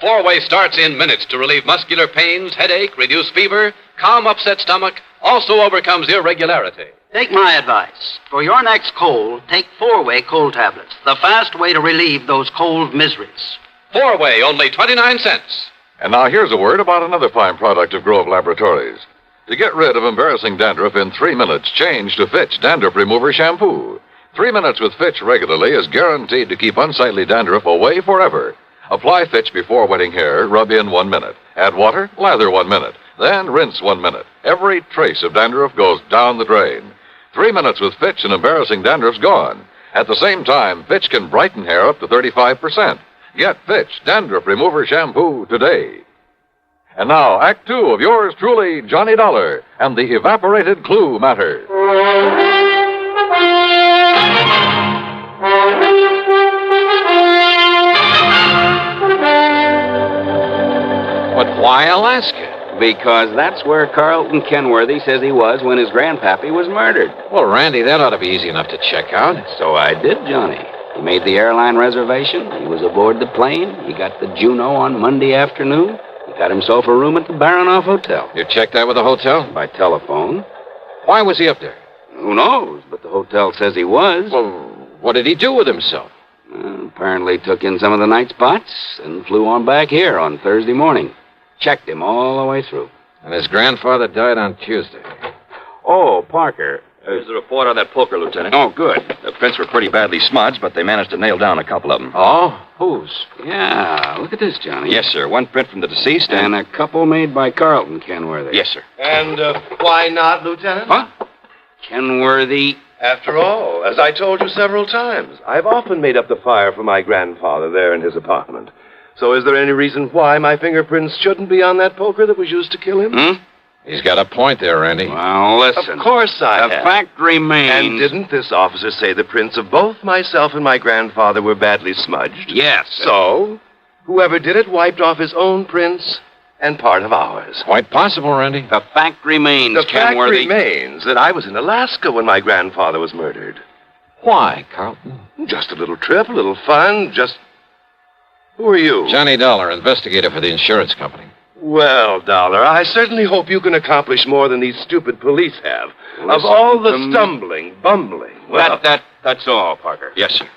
4-way starts in minutes to relieve muscular pains, headache, reduce fever, calm upset stomach, also overcomes irregularity. Take my advice. For your next cold, take 4-way cold tablets. The fast way to relieve those cold miseries. 4-way, only 29 cents. And now here's a word about another fine product of Grove Laboratories. To get rid of embarrassing dandruff in 3 minutes, change to Fitch Dandruff Remover Shampoo. 3 minutes with Fitch regularly is guaranteed to keep unsightly dandruff away forever. Apply Fitch before wetting hair, rub in 1 minute. Add water, lather 1 minute. Then rinse 1 minute. Every trace of dandruff goes down the drain. 3 minutes with Fitch and embarrassing dandruff's gone. At the same time, Fitch can brighten hair up to 35%. Get Fitch Dandruff Remover Shampoo today. And now, Act Two of yours truly, Johnny Dollar, and the evaporated clue matter. But why Alaska? Because that's where Carlton Kenworthy says he was when his grandpappy was murdered. Well, Randy, that ought to be easy enough to check out. So I did, Johnny. He made the airline reservation. He was aboard the plane. He got the Juneau on Monday afternoon. He got himself a room at the Baronoff Hotel. You checked that with the hotel? By telephone. Why was he up there? Who knows? But the hotel says he was. Well, what did he do with himself? Apparently took in some of the night spots and flew on back here on Thursday morning. Checked him all the way through. And his grandfather died on Tuesday. Oh, Parker. Here's the report on that poker, Lieutenant. Oh, good. The prints were pretty badly smudged, but they managed to nail down a couple of them. Oh? Whose? Yeah, look at this, Johnny. Yes, sir. One print from the deceased and a couple made by Carlton Kenworthy. Yes, sir. And why not, Lieutenant? Huh? Kenworthy. After all, as I told you several times, I've often made up the fire for my grandfather there in his apartment. So is there any reason why my fingerprints shouldn't be on that poker that was used to kill him? He's got a point there, Randy. Well, listen. Of course I have. The fact remains... And didn't this officer say the prints of both myself and my grandfather were badly smudged? Yes. So, whoever did it wiped off his own prints and part of ours. Quite possible, Randy. The fact remains, The fact Kenworthy... remains that I was in Alaska when my grandfather was murdered. Why, Carlton? Just a little trip, a little fun, just... Who are you? Johnny Dollar, investigator for the insurance company. Well, Dollar, I certainly hope you can accomplish more than these stupid police have. Listen of all the to me. stumbling, bumbling... Well, That's all, Parker. Yes, sir.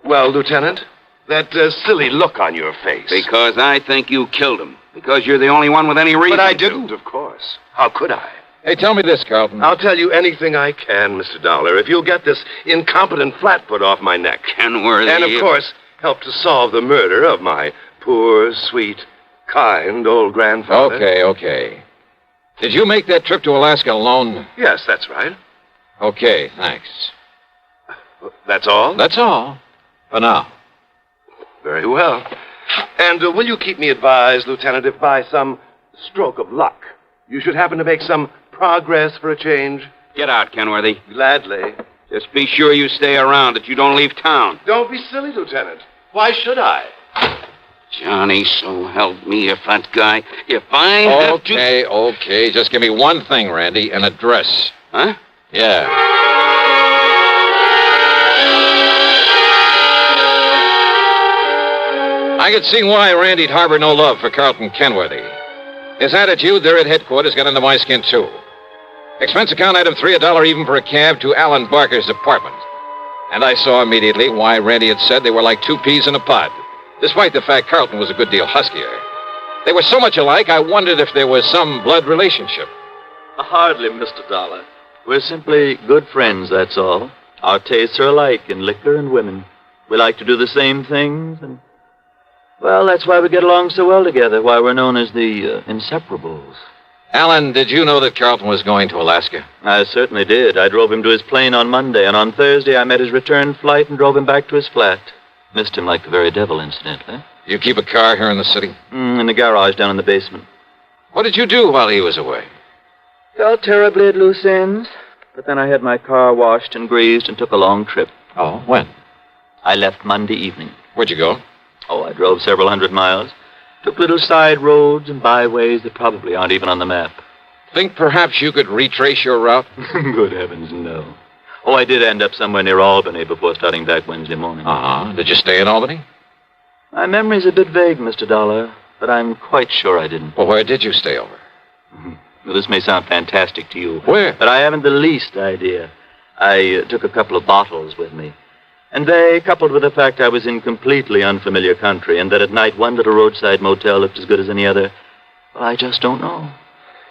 Well, Lieutenant, that silly look on your face. Because I think you killed him. Because you're the only one with any reason But I to. didn't, of course. How could I? Hey, tell me this, Carlton. I'll tell you anything I can, Mr. Dollar, if you'll get this incompetent flatfoot off my neck. Kenworthy... And, of course, help to solve the murder of my poor, sweet, kind old grandfather. Okay. Did you make that trip to Alaska alone? Yes, that's right. Okay, thanks. That's all? That's all. For now. Very well. And will you keep me advised, Lieutenant, if by some stroke of luck you should happen to make some progress for a change? Get out, Kenworthy. Gladly. Just be sure you stay around, that you don't leave town. Don't be silly, Lieutenant. Why should I? Johnny, so help me, you fat guy. If I have to... Okay. Just give me one thing, Randy, an address. Huh? Yeah. I could see why Randy'd harbor no love for Carlton Kenworthy. His attitude there at headquarters got under my skin, too. Expense account item 3, $1 even for a cab to Alan Barker's apartment. And I saw immediately why Randy had said they were like two peas in a pod, despite the fact Carlton was a good deal huskier. They were so much alike, I wondered if there was some blood relationship. Hardly, Mr. Dollar. We're simply good friends, that's all. Our tastes are alike in liquor and women. We like to do the same things, and... well, that's why we get along so well together, why we're known as the Inseparables. Alan, did you know that Carlton was going to Alaska? I certainly did. I drove him to his plane on Monday, and on Thursday I met his return flight and drove him back to his flat. Missed him like the very devil, incidentally. You keep a car here in the city? In the garage down in the basement. What did you do while he was away? Felt terribly at loose ends, but then I had my car washed and greased and took a long trip. Oh, when? I left Monday evening. Where'd you go? Oh, I drove several hundred miles. Took little side roads and byways that probably aren't even on the map. Think perhaps you could retrace your route? Good heavens, no. Oh, I did end up somewhere near Albany before starting back Wednesday morning. Uh-huh. Did you stay in Albany? My memory's a bit vague, Mr. Dollar, but I'm quite sure I didn't. Well, where did you stay over? Well, this may sound fantastic to you. Where? But I haven't the least idea. I took a couple of bottles with me. And they, coupled with the fact I was in completely unfamiliar country and that at night one little roadside motel looked as good as any other, well, I just don't know.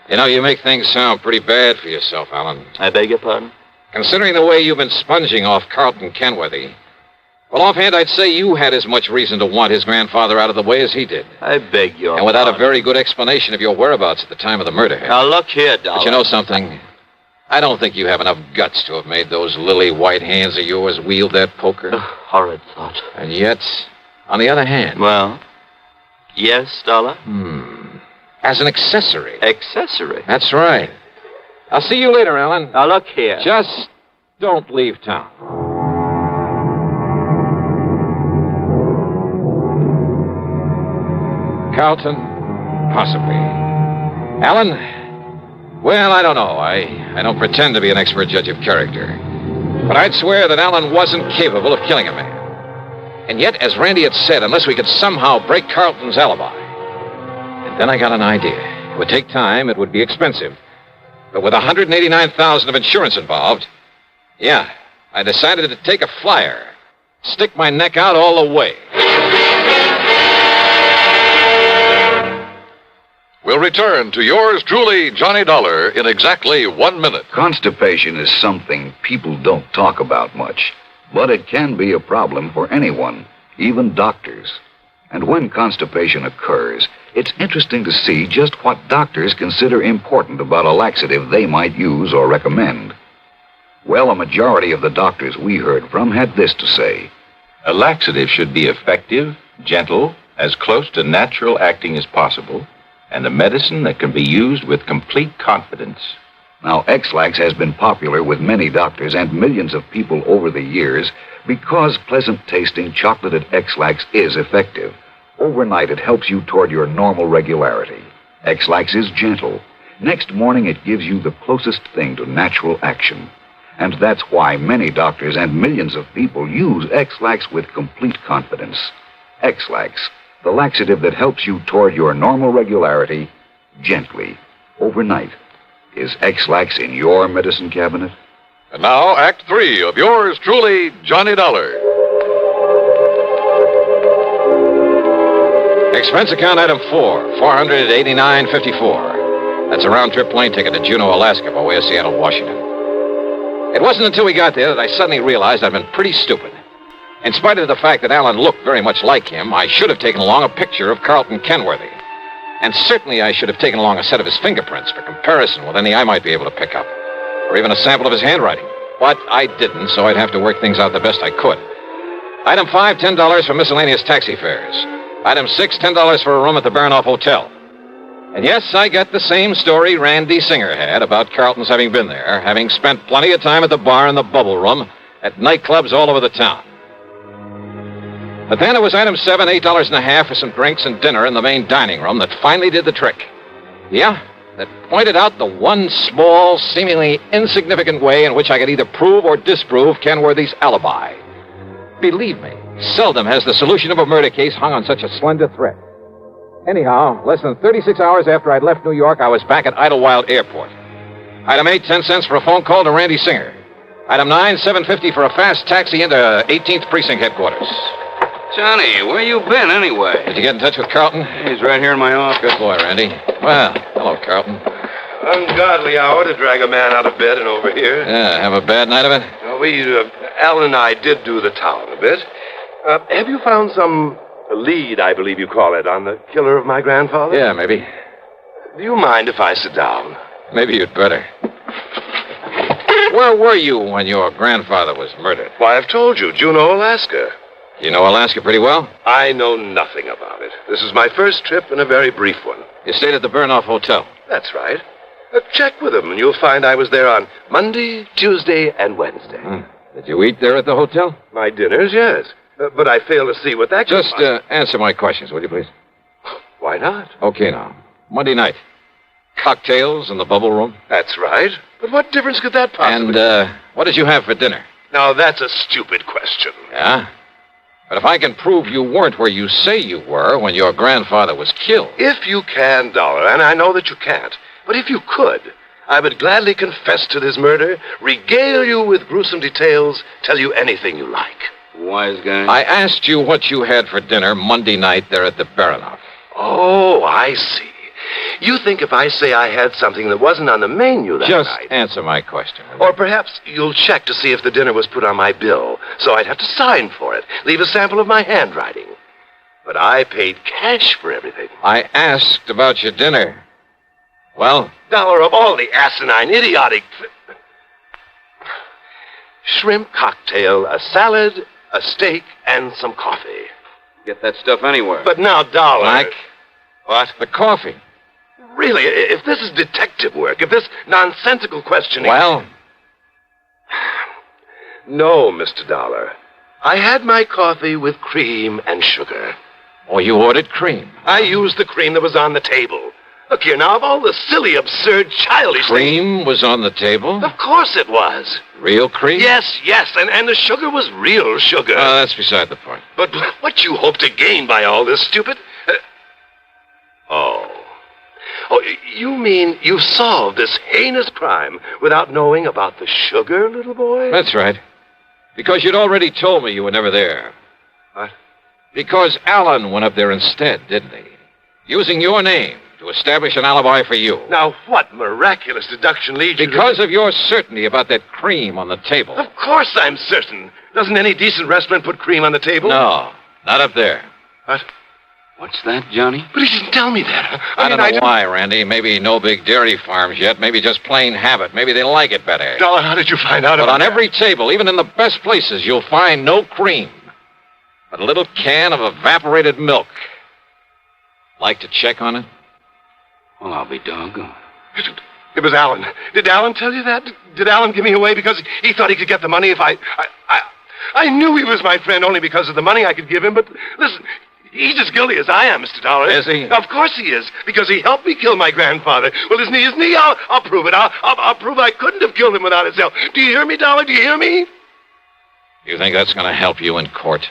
You know, you make things sound pretty bad for yourself, Alan. I beg your pardon? Considering the way you've been sponging off Carlton Kenworthy, well, offhand, I'd say you had as much reason to want his grandfather out of the way as he did. I beg your And without pardon. a very good explanation of your whereabouts at the time of the murder. Now, look here, Dollar. But you know something? I don't think you have enough guts to have made those lily white hands of yours wield that poker. Horrid thought. And yet, on the other hand... Well, yes, Dollar? As an accessory. Accessory? That's right. I'll see you later, Alan. Now, look here. Just don't leave town. Carlton? Possibly. Alan? Well, I don't know. I don't pretend to be an expert judge of character. But I'd swear that Alan wasn't capable of killing a man. And yet, as Randy had said, unless we could somehow break Carlton's alibi. And then I got an idea. It would take time. It would be expensive. But with $189,000 of insurance involved, yeah, I decided to take a flyer. Stick my neck out all the way. We'll return to yours truly, Johnny Dollar, in exactly 1 minute. Constipation is something people don't talk about much, but it can be a problem for anyone, even doctors. And when constipation occurs, it's interesting to see just what doctors consider important about a laxative they might use or recommend. Well, a majority of the doctors we heard from had this to say. A laxative should be effective, gentle, as close to natural acting as possible, and a medicine that can be used with complete confidence. Now, X-Lax has been popular with many doctors and millions of people over the years because pleasant-tasting chocolated X-Lax is effective. Overnight, it helps you toward your normal regularity. X-Lax is gentle. Next morning, it gives you the closest thing to natural action. And that's why many doctors and millions of people use X-Lax with complete confidence. X-Lax, the laxative that helps you toward your normal regularity, gently, overnight. Is X-Lax in your medicine cabinet? And now, Act 3 of yours truly, Johnny Dollar. Expense account item 4, $489.54. That's a round-trip plane ticket to Juneau, Alaska, by way of Seattle, Washington. It wasn't until we got there that I suddenly realized I'd been pretty stupid. In spite of the fact that Alan looked very much like him, I should have taken along a picture of Carlton Kenworthy. And certainly I should have taken along a set of his fingerprints for comparison with any I might be able to pick up. Or even a sample of his handwriting. But I didn't, so I'd have to work things out the best I could. Item 5, $10 for miscellaneous taxi fares. Item 6, $10 for a room at the Baranoff Hotel. And yes, I got the same story Randy Singer had about Carlton's having been there, having spent plenty of time at the bar and the bubble room, at nightclubs all over the town. But then it was item 7, $8.50 for some drinks and dinner in the main dining room that finally did the trick. Yeah, that pointed out the one small, seemingly insignificant way in which I could either prove or disprove Kenworthy's alibi. Believe me, seldom has the solution of a murder case hung on such a slender thread. Anyhow, less than 36 hours after I'd left New York, I was back at Idlewild Airport. Item 8, 10 cents for a phone call to Randy Singer. Item 9, $7.50 for a fast taxi into 18th Precinct headquarters. Johnny, where you been anyway? Did you get in touch with Carlton? He's right here in my office. Good boy, Randy. Well, hello, Carlton. Ungodly hour to drag a man out of bed and over here. Yeah, have a bad night of it? Alan and I did do the town a bit. Have you found some lead, I believe you call it, on the killer of my grandfather? Yeah, maybe. Do you mind if I sit down? Maybe you'd better. Where were you when your grandfather was murdered? Why, I've told you, Juneau, Alaska. You know Alaska pretty well? I know nothing about it. This is my first trip and a very brief one. You stayed at the Baranoff Hotel? That's right. Check with them, and you'll find I was there on Monday, Tuesday, and Wednesday. Did you eat there at the hotel? My dinners, yes. But I fail to see what that... Just answer my questions, will you, please? Why not? Okay, now. Monday night. Cocktails in the bubble room? That's right. But what difference could that possibly... And, what did you have for dinner? Now, that's a stupid question. Yeah? But if I can prove you weren't where you say you were when your grandfather was killed... If you can, Dollar, and I know that you can't, but if you could, I would gladly confess to this murder, regale you with gruesome details, tell you anything you like. Wise guy. I asked you what you had for dinner Monday night there at the Baranoff. Oh, I see. You think if I say I had something that wasn't on the menu that Just night... answer my question. Or perhaps you'll check to see if the dinner was put on my bill, so I'd have to sign for it, leave a sample of my handwriting. But I paid cash for everything. I asked about your dinner. Well? Dollar, of all the asinine, idiotic... shrimp cocktail, a salad, a steak, and some coffee. Get that stuff anywhere. But now, Dollar... Black? What? The coffee. Really, if this is detective work, if this nonsensical questioning... Well? No, Mr. Dollar. I had my coffee with cream and sugar. Oh, you ordered cream? I used the cream that was on the table. Look here, now, of all the silly, absurd, childish Cream was on the table? Of course it was. Real cream? Yes, and the sugar was real sugar. That's beside the point. But what you hope to gain by all this, stupid... Oh, you mean you solved this heinous crime without knowing about the sugar, little boy? That's right. Because you'd already told me you were never there. What? Because Alan went up there instead, didn't he? Using your name to establish an alibi for you. Now, what miraculous deduction leads you Because of your certainty about that cream on the table. Of course I'm certain. Doesn't any decent restaurant put cream on the table? No, not up there. What? What's that, Johnny? But he didn't tell me that. I don't know why, Randy. Maybe no big dairy farms yet. Maybe just plain habit. Maybe they like it better. Dollar, how did you find out But about on every table, even in the best places, you'll find no cream. But a little can of evaporated milk. Like to check on it? Well, I'll be doggone. It was Alan. Did Alan tell you that? Did Alan give me away because he thought he could get the money if I knew he was my friend only because of the money I could give him, but listen, he's as guilty as I am, Mr. Dollar. Is he? Of course he is, because he helped me kill my grandfather. Well, isn't he? I'll prove it. I'll prove I couldn't have killed him without his help. Do you hear me, Dollar? Do you hear me? You think that's going to help you in court?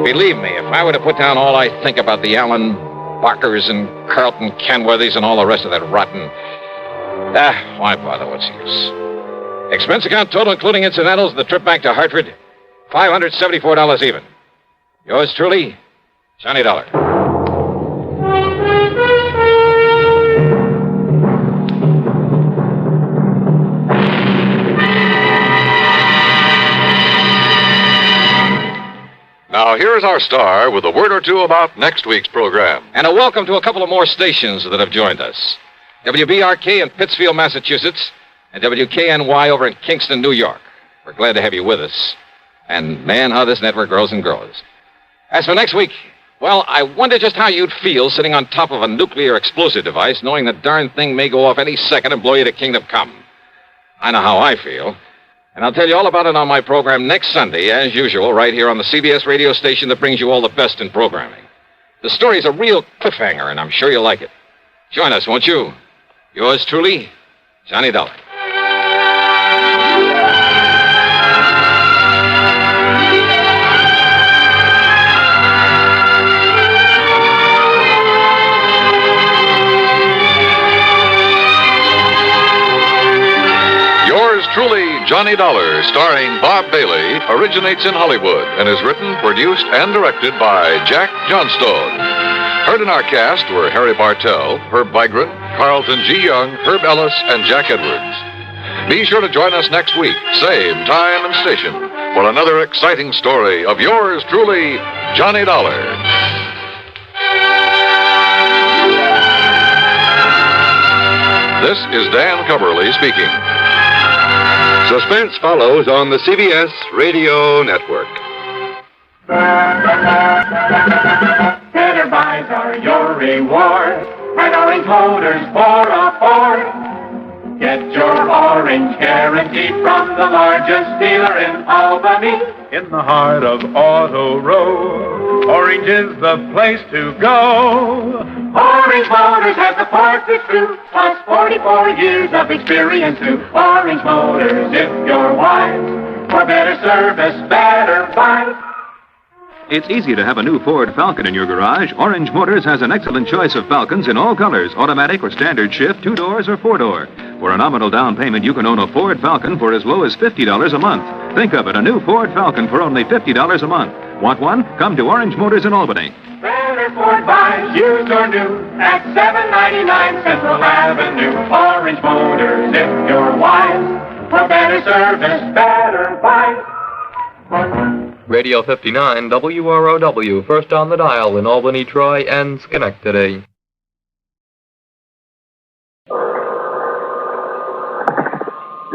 Believe me, if I were to put down all I think about the Allen Barkers and Carlton Kenworthys and all the rest of that rotten... why bother? What's the use? Expense account total, including incidentals, the trip back to Hartford, $574 even. Yours truly, Johnny Dollar. Now, here's our star with a word or two about next week's program. And a welcome to a couple of more stations that have joined us. WBRK in Pittsfield, Massachusetts, and WKNY over in Kingston, New York. We're glad to have you with us. And, man, how this network grows and grows. As for next week, well, I wonder just how you'd feel sitting on top of a nuclear explosive device, knowing the darn thing may go off any second and blow you to kingdom come. I know how I feel. And I'll tell you all about it on my program next Sunday, as usual, right here on the CBS radio station that brings you all the best in programming. The story's a real cliffhanger, and I'm sure you'll like it. Join us, won't you? Yours truly, Johnny Dollar. Yours truly, Johnny Dollar, starring Bob Bailey, originates in Hollywood and is written, produced, and directed by Jack Johnstone. Heard in our cast were Harry Bartell, Herb Vigran, Carlton G. Young, Herb Ellis, and Jack Edwards. Be sure to join us next week, same time and station, for another exciting story of yours truly, Johnny Dollar. This is Dan Cumberly speaking. Suspense follows on the CBS Radio Network. Better buys are your reward, and orange holders for a Ford. Get your orange guaranteed from the largest dealer in Albany. In the heart of Auto Row, Orange is the place to go. Orange Motors has the parts that's true, plus 44 years of experience too. Orange Motors, if you're wise, for better service, better buy. It's easy to have a new Ford Falcon in your garage. Orange Motors has an excellent choice of Falcons in all colors, automatic or standard shift, 2-doors or 4-door. For a nominal down payment, you can own a Ford Falcon for as low as $50 a month. Think of it, a new Ford Falcon for only $50 a month. Want one? Come to Orange Motors in Albany. Better Ford buys, used or new, at $7.99 Central Avenue. Orange Motors, if you're wise, for better service, better buy. Radio 59 WROW, first on the dial in Albany, Troy, and Schenectady.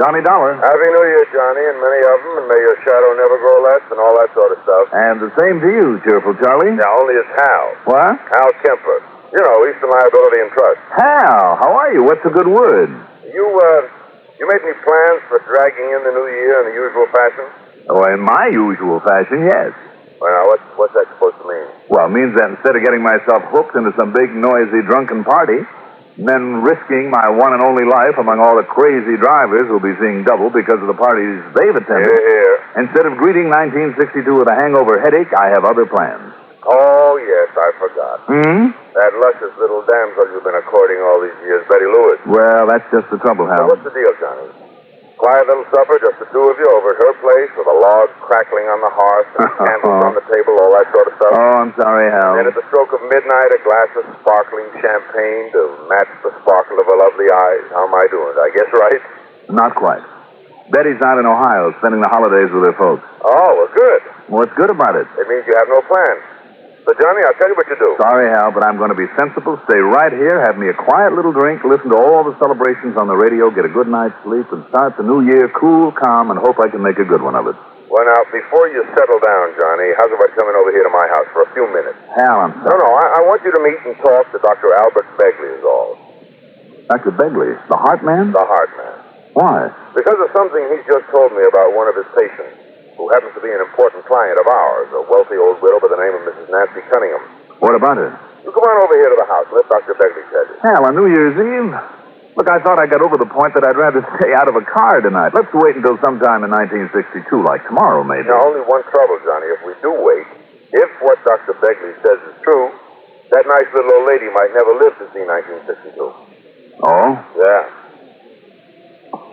Johnny Dollar. Happy New Year, Johnny, and many of them, and may your shadow never grow less and all that sort of stuff. And the same to you, cheerful Charlie. Yeah, only it's Hal. What? Hal Kemper. You know, Eastern Liability and Trust. Hal, how are you? What's a good word? You made me plans for dragging in the new year in the usual fashion? Oh, in my usual fashion, yes. Well, now, what's that supposed to mean? Well, it means that instead of getting myself hooked into some big, noisy, drunken party, and then risking my one and only life among all the crazy drivers who'll be seeing double because of the parties they've attended, instead of greeting 1962 with a hangover headache, I have other plans. Oh, yes, I forgot. Hmm? That luscious little damsel you've been courting all these years, Betty Lewis. Well, that's just the trouble, Hal. So what's the deal, Johnny? Quiet little supper, just the two of you over at her place with a log crackling on the hearth and candles on the table, all that sort of stuff. Oh, I'm sorry, Hal. And at the stroke of midnight, a glass of sparkling champagne to match the sparkle of her lovely eyes. How am I doing? I guess right? Not quite. Betty's out in Ohio spending the holidays with her folks. Oh, well, good. What's good about it? It means you have no plans. So, Johnny, I'll tell you what you do. Sorry, Hal, but I'm going to be sensible, stay right here, have me a quiet little drink, listen to all the celebrations on the radio, get a good night's sleep, and start the new year cool, calm, and hope I can make a good one of it. Well, now, before you settle down, Johnny, how's about coming over here to my house for a few minutes? Hal, I'm sorry. No, I want you to meet and talk to Dr. Albert Begley is all. Dr. Begley? The heart man? The heart man. Why? Because of something he's just told me about one of his patients, who happens to be an important client of ours, a wealthy old widow by the name of Mrs. Nancy Cunningham. What about her? You come on over here to the house. Let Dr. Begley tell you. Hal, on New Year's Eve? Look, I thought I got over the point that I'd rather stay out of a car tonight. Let's wait until sometime in 1962, like tomorrow, maybe. Now, only one trouble, Johnny. If we do wait, if what Dr. Begley says is true, that nice little old lady might never live to see 1962. Oh? Yeah.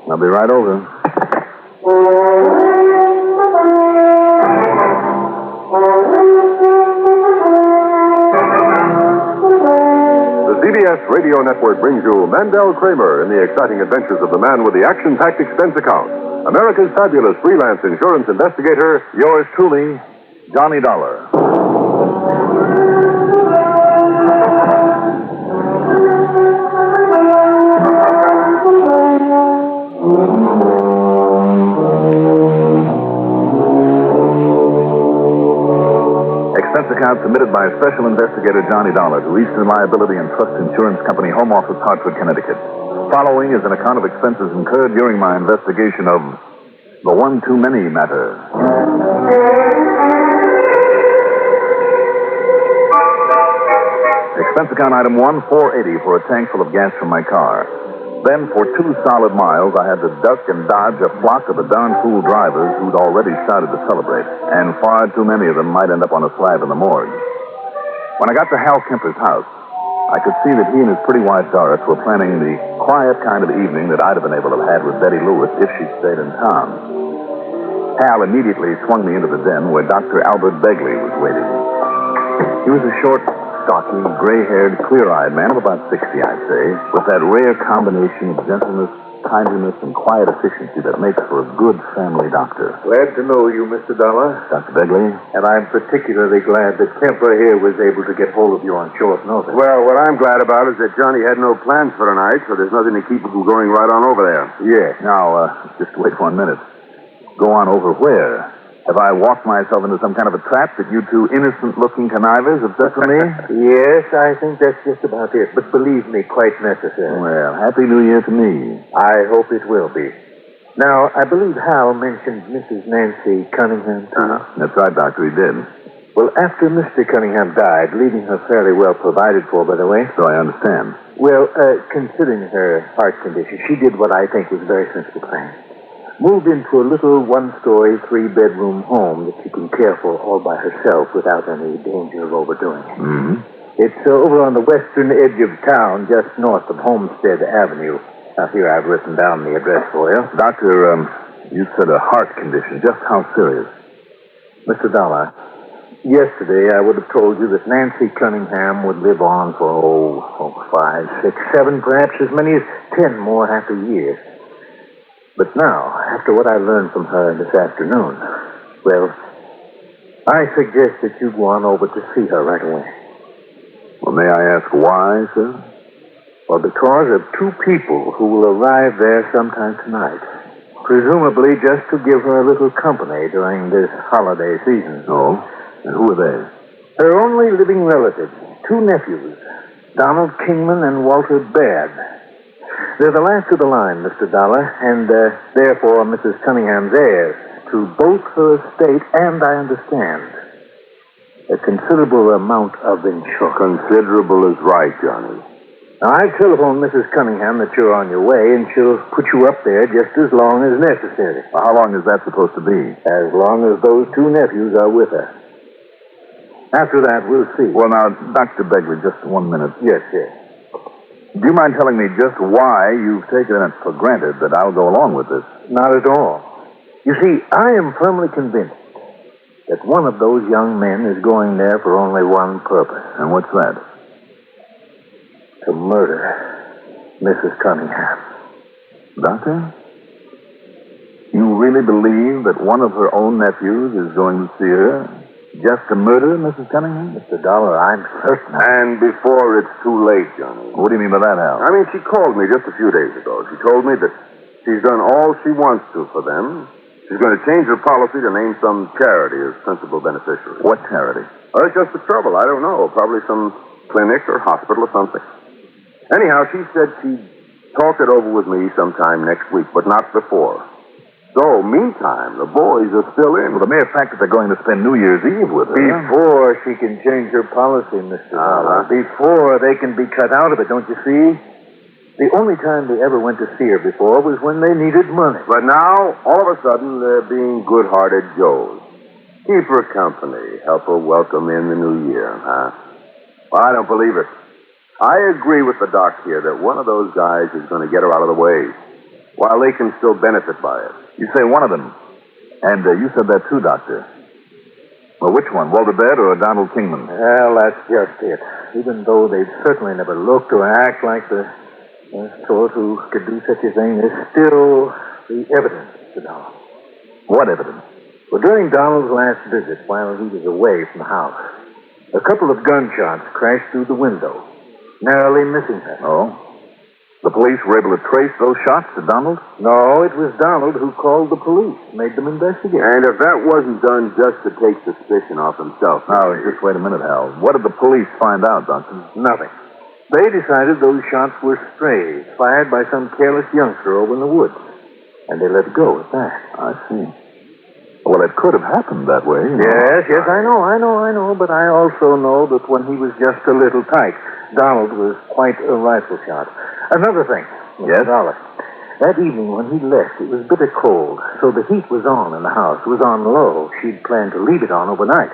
I'll be right over. The CBS Radio Network brings you Mandel Kramer in the exciting adventures of the man with the action-packed expense account. America's fabulous freelance insurance investigator, yours truly, Johnny Dollar. Expense account submitted by Special Investigator Johnny Dollar to Eastern Liability and Trust Insurance Company, Home Office, Hartford, Connecticut. Following is an account of expenses incurred during my investigation of the one-too-many matter. Expense account item 1, $480 for a tank full of gas from my car. Then, for 2 solid miles, I had to duck and dodge a flock of the darn fool drivers who'd already started to celebrate, and far too many of them might end up on a slab in the morgue. When I got to Hal Kemper's house, I could see that he and his pretty wife Doris were planning the quiet kind of evening that I'd have been able to have had with Betty Lewis if she'd stayed in town. Hal immediately swung me into the den where Dr. Albert Begley was waiting. He was a short, stocky, gray-haired, clear-eyed man of about 60, I'd say, with that rare combination of gentleness, kindliness, and quiet efficiency that makes for a good family doctor. Glad to know you, Mr. Dollar. Dr. Begley? And I'm particularly glad that Kemper here was able to get hold of you on short notice. Well, what I'm glad about is that Johnny had no plans for tonight, so there's nothing to keep him from going right on over there. Yeah. Now, just wait 1 minute. Go on over where? Have I walked myself into some kind of a trap that you two innocent-looking connivers have set for me? Yes, I think that's just about it. But believe me, quite necessary. Well, Happy New Year to me. I hope it will be. Now, I believe Hal mentioned Mrs. Nancy Cunningham, too. That's right, Doctor, he did. Well, after Mr. Cunningham died, leaving her fairly well provided for, by the way. So I understand. Well, considering her heart condition, she did what I think was a very sensible thing. Moved into a little one-story, 3-bedroom home that she can care for all by herself without any danger of overdoing it. Mm-hmm. It's over on the western edge of town, just north of Homestead Avenue. Now, here I've written down the address for you. Doctor, you said a heart condition. Just how serious? Mr. Dollar, yesterday I would have told you that Nancy Cunningham would live on for, 5, 6, 7, perhaps as many as 10 more happy years. But now, after what I learned from her this afternoon, well, I suggest that you go on over to see her right away. Well, may I ask why, sir? Well, because of 2 people who will arrive there sometime tonight. Presumably just to give her a little company during this holiday season. Oh? And who are they? Her only living relatives, 2 nephews, Donald Kingman and Walter Baird. They're the last of the line, Mr. Dollar, and therefore Mrs. Cunningham's heirs to both her estate and, I understand, a considerable amount of insurance. Considerable is right, Johnny. Now, I telephoned Mrs. Cunningham that you're on your way, and she'll put you up there just as long as necessary. Well, how long is that supposed to be? As long as those 2 nephews are with her. After that, we'll see. Well, now, Dr. Begley, just 1 minute. Yes, yes. Do you mind telling me just why you've taken it for granted that I'll go along with this? Not at all. You see, I am firmly convinced that one of those young men is going there for only one purpose. And what's that? To murder Mrs. Cunningham. Doctor? You really believe that one of her own nephews is going to see her just to murder Mrs. Cunningham? Mr. Dollar, I'm certain. And before it's too late, Johnny. What do you mean by that, Hal? I mean, she called me just a few days ago. She told me that she's done all she wants to for them. She's going to change her policy to name some charity as principal beneficiary. What charity? Well, it's just the trouble. I don't know. Probably some clinic or hospital or something. Anyhow, she said she'd talk it over with me sometime next week, but not before. So, meantime, the boys are still in. Well, the mere fact that they're going to spend New Year's Eve with her. Before she can change her policy, Mr. Dollar. Before they can be cut out of it, don't you see? The only time they ever went to see her before was when they needed money. But now, all of a sudden, they're being good-hearted Joes. Keep her company. Help her welcome in the new year, huh? Well, I don't believe it. I agree with the doc here that one of those guys is going to get her out of the way, while they can still benefit by it. You say one of them. And you said that too, Doctor. Well, which one, Walter Baird or Donald Kingman? Well, that's just it. Even though they've certainly never looked or act like the sort who could do such a thing, there's still the evidence, Mr. Dollar. What evidence? Well, during Donald's last visit, while he was away from the house, a couple of gunshots crashed through the window, narrowly missing her. Oh? The police were able to trace those shots to Donald? No, it was Donald who called the police, made them investigate. And if that wasn't done just to take suspicion off himself... Now, just wait a minute, Hal. What did the police find out, Doctor? Nothing. They decided those shots were strays, fired by some careless youngster over in the woods. And they let it go at that. I see. Well, it could have happened that way. Yes, I know. But I also know that when he was just a little tyke, Donald was quite a rifle shot. Another thing, Mr. Dollar. That evening when he left, it was bitter cold, so the heat was on in the house. It was on low. She'd planned to leave it on overnight.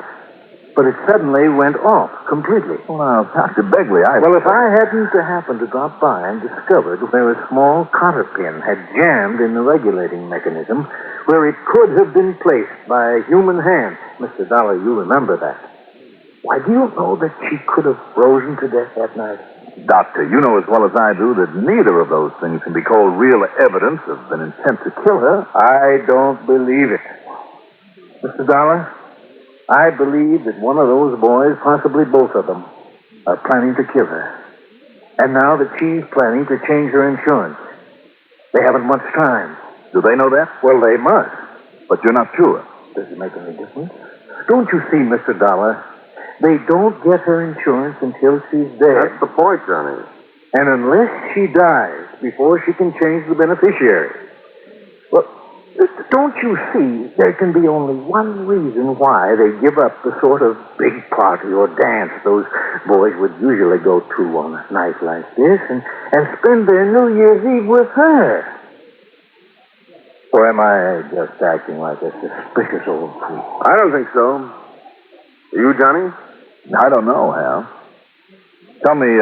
But it suddenly went off completely. Well, now, Dr. Begley, Well, if I hadn't happened to drop by and discovered where a small cotter pin had jammed in the regulating mechanism, where it could have been placed by a human hand, Mr. Dollar, you remember that. Why, do you know that she could have frozen to death that night? Doctor, you know as well as I do that neither of those things can be called real evidence of an intent to kill her. I don't believe it. Mr. Dollar, I believe that one of those boys, possibly both of them, are planning to kill her. And now that she's planning to change her insurance. They haven't much time. Do they know that? Well, they must. But you're not sure. Does it make any difference? Don't you see, Mr. Dollar? They don't get her insurance until she's dead. That's the point, Johnny. And unless she dies before she can change the beneficiary. Well, don't you see, there can be only one reason why they give up the sort of big party or dance those boys would usually go to on a night like this and spend their New Year's Eve with her. Or am I just acting like a suspicious old fool? I don't think so. You, Johnny? I don't know, Hal. Tell me,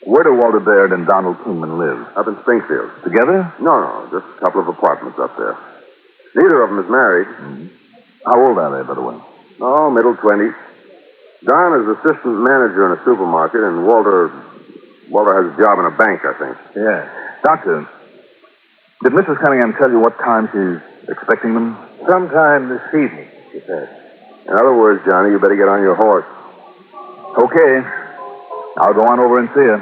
where do Walter Baird and Donald Kingman live? Up in Springfield. Together? No, just a couple of apartments up there. Neither of them is married. Mm-hmm. How old are they, by the way? Oh, middle 20s. Don is assistant manager in a supermarket, and Walter has a job in a bank, I think. Yeah. Doctor, did Mrs. Cunningham tell you what time she's expecting them? Sometime this evening, she said. In other words, Johnny, you better get on your horse. Okay. I'll go on over and see her.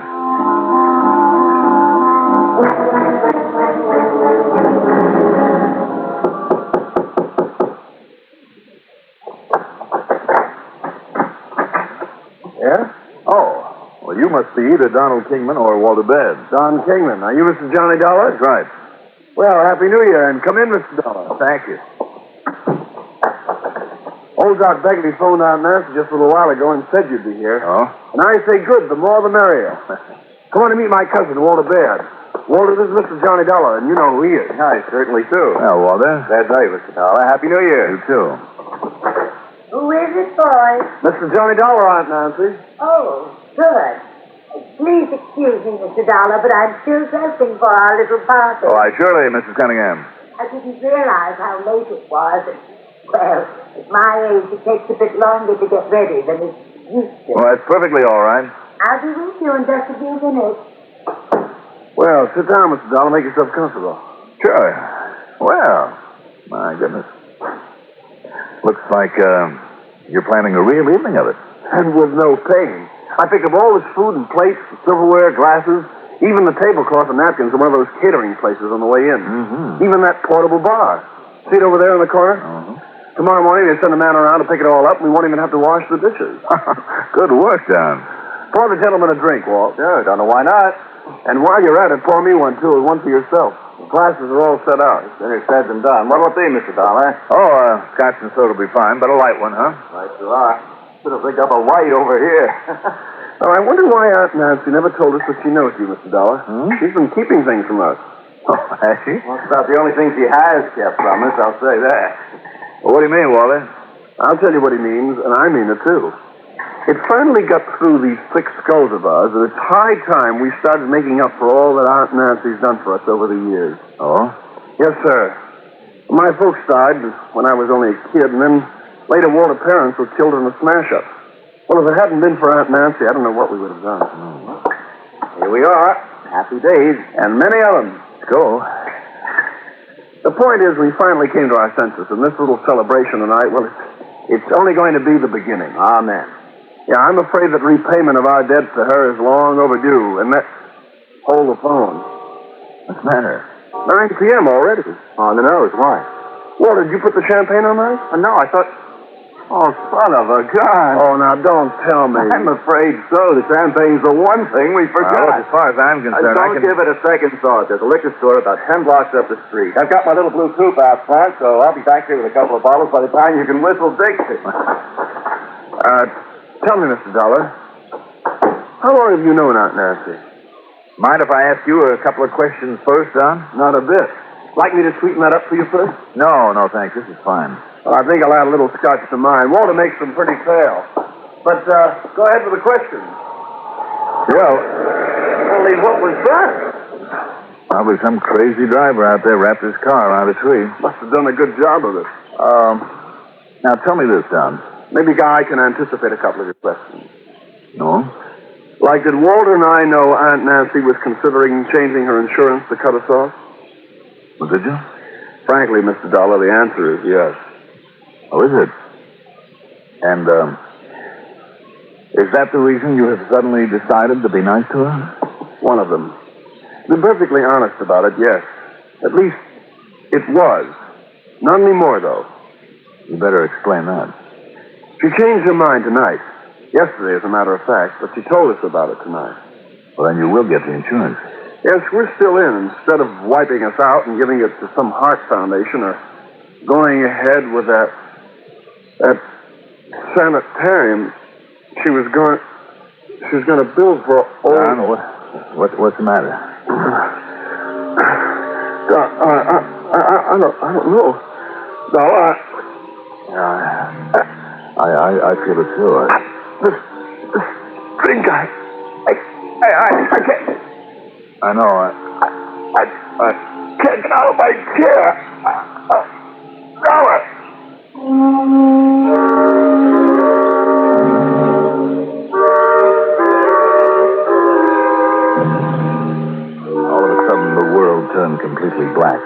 be either Donald Kingman or Walter Baird. Don Kingman. Are you Mr. Johnny Dollar? That's right. Well, Happy New Year, and come in, Mr. Dollar. Thank you. Old Doc Begley phoned out Nancy just a little while ago and said you'd be here. Oh? And I say good, the more the merrier. Come on to meet my cousin, Walter Baird. Walter, this is Mr. Johnny Dollar, and you know who he is. I certainly do. Well, Walter. Glad to know you, Mr. Dollar. Happy New Year. You too. Who is it, boys? Mr. Johnny Dollar, Aunt Nancy. Oh, good. Please excuse me, Mr. Dollar, but I'm still dressing for our little party. Oh, surely, Mrs. Cunningham. I didn't realize how late it was. Well, at my age, it takes a bit longer to get ready than it used to. Well, that's perfectly all right. I'll be with you in just a few minutes. Well, sit down, Mr. Dollar. Make yourself comfortable. Sure. Well, my goodness. Looks like you're planning a real evening of it. And with no pain. I picked up all this food and plates, silverware, glasses, even the tablecloth and napkins from one of those catering places on the way in. Mm-hmm. Even that portable bar. See it over there in the corner? Mm-hmm. Tomorrow morning they send a man around to pick it all up, and we won't even have to wash the dishes. Good work, Don. Pour the gentleman a drink, Walt. Sure, don't know why not. And while you're at it, pour me one, too, and one for yourself. The glasses are all set out. Better said than done. What'll it be, Mr. Dollar? Oh, scotch and soda will be fine, but a light one, huh? Right you are. Should have picked up a white over here. I wonder why Aunt Nancy never told us that she knows you, Mr. Dollar. She's been keeping things from us. Oh, has she? Well, it's about the only thing she has kept from us, I'll say that. Well, what do you mean, Walter? I'll tell you what he means, and I mean it, too. It finally got through these thick skulls of ours that it's high time we started making up for all that Aunt Nancy's done for us over the years. Oh? Yes, sir. My folks died when I was only a kid, and then later Walter's parents were killed in a smash-up. Well, if it hadn't been for Aunt Nancy, I don't know what we would have done. Here we are. Happy days. And many of them. Go. The point is, we finally came to our senses, and this little celebration tonight, well, it's only going to be the beginning. Amen. Yeah, I'm afraid that repayment of our debt to her is long overdue, and that... Hold the phone. What's the matter? 9 p.m. already. On the nose. Why? Walter, did you put the champagne on that? No, I thought... Oh, son of a gun. Oh, now, don't tell me. I'm afraid so. The champagne's the one thing we forgot. Well, as far as I'm concerned, Don't give it a second thought. There's a liquor store about 10 blocks up the street. I've got my little blue coupe out front, so I'll be back here with a couple of bottles by the time you can whistle Dixie. Tell me, Mr. Dollar, how long have you known Aunt Nancy? Mind if I ask you a couple of questions first, Don? Not a bit. Like me to sweeten that up for you first? No, thanks. This is fine. Well, I think I'll add a little scotch to mine. Walter makes them pretty pale. But, go ahead with the questions. Well, Only what was that? probably some crazy driver out there wrapped his car around a tree. Must have done a good job of it. Now, tell me this, Don. Maybe I can anticipate a couple of your questions. No? Like, did Walter and I know Aunt Nancy was considering changing her insurance to cut us off? Well, did you? Frankly, Mr. Dollar, the answer is yes. Oh, is it? And, is that the reason you have suddenly decided to be nice to her? One of them. To be perfectly honest about it, yes. At least, it was. Not anymore, though. You better explain that. She changed her mind tonight. Yesterday, as a matter of fact, but she told us about it tonight. Well, then you will get the insurance. Yes, we're still in. Instead of wiping us out and giving it to some heart foundation or going ahead with that sanitarium, she was going to build for old... Don, what's the matter? I don't know. No, I feel it too. This drink, I can't... I know. I can't get out of my chair. All of a sudden, the world turned completely black.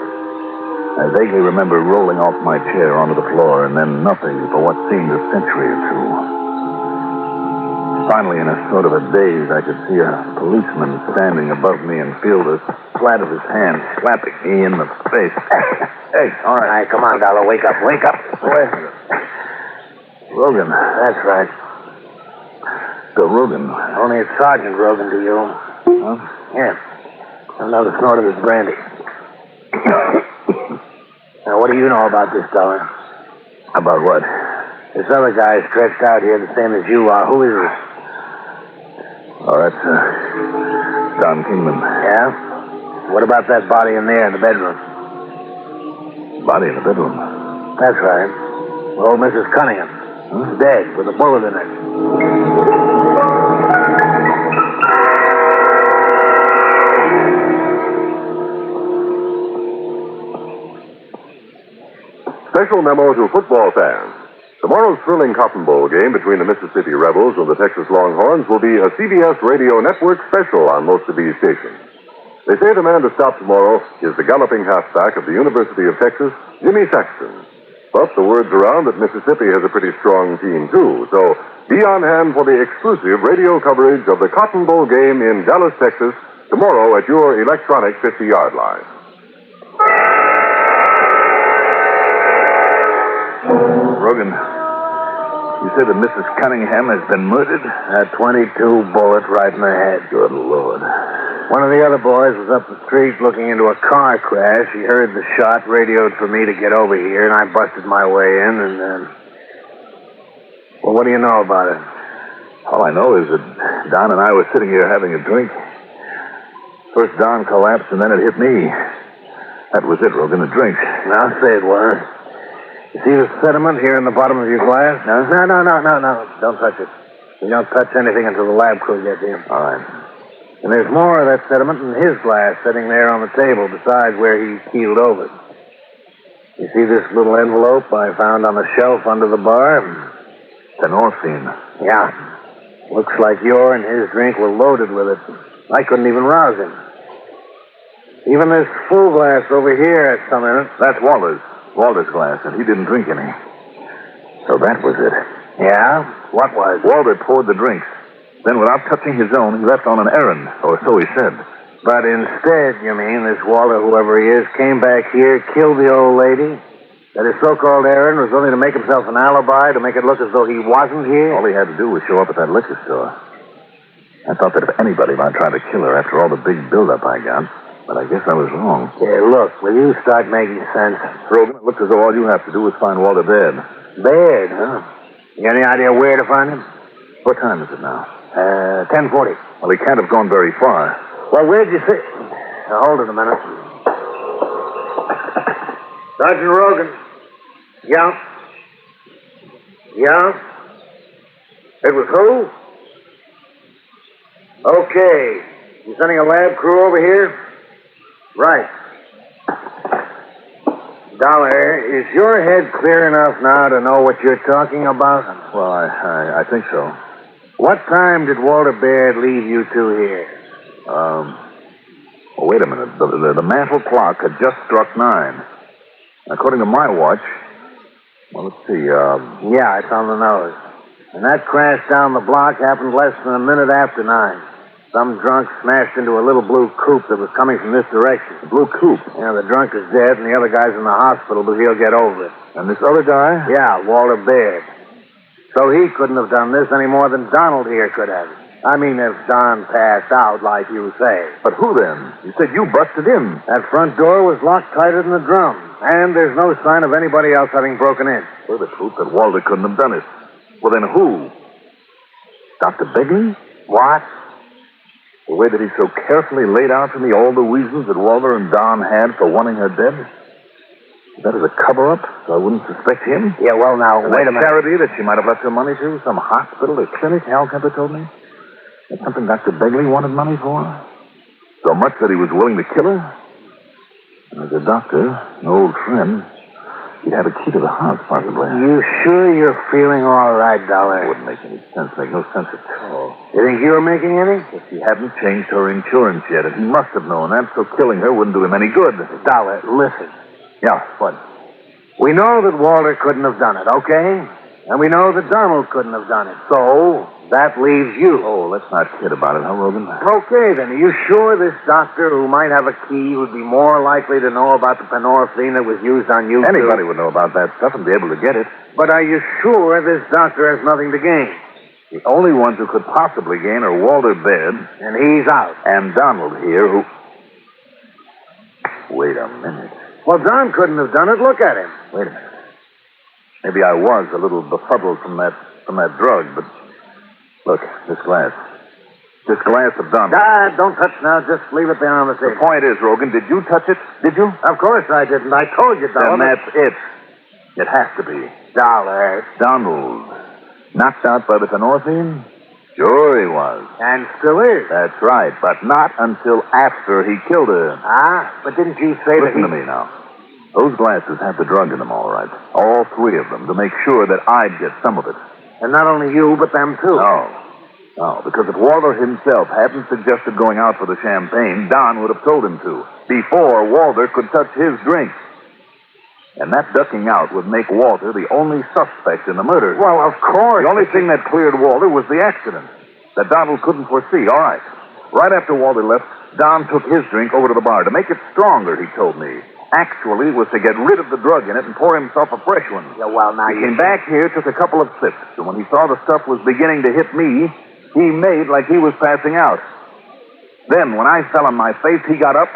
I vaguely remember rolling off my chair onto the floor and then nothing for what seemed a century or two. Finally, in a sort of a daze, I could see a policeman standing above me and feel the flat of his hand slapping me in the face. Hey, all right. Come on, Dollar. Wake up. Logan. That's right. Bill Rogan. Only it's Sergeant Rogan to you. Huh? Yeah. Another snort of his brandy. Now, what do you know about this dollar? About what? This other guy stretched out here the same as you are. Who is he? Oh, that's Don Kingman. Yeah? What about that body in there in the bedroom? Body in the bedroom? That's right. Old Mrs. Cunningham. Huh? Dead, with a bullet in it. Special memo to football fans. Tomorrow's thrilling Cotton Bowl game between the Mississippi Rebels and the Texas Longhorns will be a CBS Radio Network special on most of these stations. They say the man to stop tomorrow is the galloping halfback of the University of Texas, Jimmy Saxton. But the word's around that Mississippi has a pretty strong team, too. So be on hand for the exclusive radio coverage of the Cotton Bowl game in Dallas, Texas, tomorrow at your electronic 50-yard line. Rogan, you say that Mrs. Cunningham has been murdered? A .22 bullet right in the head. Good Lord. One of the other boys was up the street looking into a car crash. He heard the shot, radioed for me to get over here, and I busted my way in, and, well, what do you know about it? All I know is that Don and I were sitting here having a drink. First Don collapsed, and then it hit me. That was it, Rogan, the drink. I'll say it was. You see the sediment here in the bottom of your glass? No. Don't touch it. You don't touch anything until the lab crew gets here. All right. And there's more of that sediment in his glass sitting there on the table besides where he keeled over. You see this little envelope I found on the shelf under the bar? Tenorphine. Yeah. Looks like your and his drink were loaded with it. I couldn't even rouse him. Even this full glass over here has some in it. That's Walter's glass, and he didn't drink any. So that was it. Yeah? What was? Walter poured the drinks. Then, without touching his own, he left on an errand, or so he said. But instead, you mean, this Walter, whoever he is, came back here, killed the old lady? That his so-called errand was only to make himself an alibi, to make it look as though he wasn't here? All he had to do was show up at that liquor store. I thought that if anybody might try to kill her after all the big build-up I got, but I guess I was wrong. Yeah, look, will you start making sense? Rogan, it looks as though all you have to do is find Walter dead. Dead, huh? You got any idea where to find him? What time is it now? 10:40. Well, he can't have gone very far. Well, where'd you see... Now, hold it a minute. Sergeant Rogan. Yeah? Yeah? It was who? Okay. You sending a lab crew over here? Right. Dollar, is your head clear enough now to know what you're talking about? Well, I think so. What time did Walter Baird leave you two here? Well, wait a minute. The mantel clock had just struck 9. According to my watch, well, let's see, Yeah, it's on the nose. And that crash down the block happened less than a minute after 9. Some drunk smashed into a little blue coupe that was coming from this direction. The blue coupe? Yeah, the drunk is dead, and the other guy's in the hospital, but he'll get over it. And this other guy? Yeah, Walter Baird. So he couldn't have done this any more than Donald here could have. I mean, if Don passed out, like you say. But who then? You said you busted in. That front door was locked tighter than a drum, and there's no sign of anybody else having broken in. Well, the proof that Walter couldn't have done it. Well, then who? Dr. Begley? What? The way that he so carefully laid out for me all the reasons that Walter and Don had for wanting her dead? That is a cover-up, so I wouldn't suspect him? Yeah, well, now, and wait a minute. Charity that she might have left her money to? Some hospital or clinic, Hal Kemper told me? That's something Dr. Begley wanted money for? So much that he was willing to kill her? And as a doctor, an old friend, he'd have a key to the house, possibly. You sure you're feeling all right, Dollar? It wouldn't make any sense. Make no sense at all. You think you were making any? If he hadn't changed her insurance yet, and he must have known that, so killing her wouldn't do him any good. Dollar, listen. Yeah, what? We know that Walter couldn't have done it, okay? And we know that Donald couldn't have done it. So, that leaves you. Oh, let's not kid about it, huh, Rogan? Okay, then. Are you sure this doctor who might have a key would be more likely to know about the penorphine that was used on you? Anybody would know about that stuff and be able to get it. But are you sure this doctor has nothing to gain? The only ones who could possibly gain are Walter Baird. And he's out. And Donald here, who... Wait a minute. Well, Don couldn't have done it. Look at him. Wait a minute. Maybe I was a little befuddled from that drug, but... Look, this glass. This glass of Donald. Don't touch now. Just leave it there on the table. The point is, Rogan, did you touch it? Did you? Of course I didn't. I told you, Donald. Then that's it. It has to be. Dollar. Donald. Knocked out by the phenorphine? Sure he was. And still is. That's right, but not until after he killed her. Ah, but didn't you say Listen to me now. Those glasses have the drug in them, all right. All three of them, to make sure that I'd get some of it. And not only you, but them too. No, because if Walter himself hadn't suggested going out for the champagne, Don would have told him to, before Walter could touch his drink. And that ducking out would make Walter the only suspect in the murder. Well, of course. The only thing that cleared Walter was the accident that Donald couldn't foresee. All right. Right after Walter left, Don took his drink over to the bar to make it stronger, he told me. Actually, it was to get rid of the drug in it and pour himself a fresh one. Yeah, well, now he came back here, took a couple of sips, and when he saw the stuff was beginning to hit me, he made like he was passing out. Then, when I fell on my face, he got up,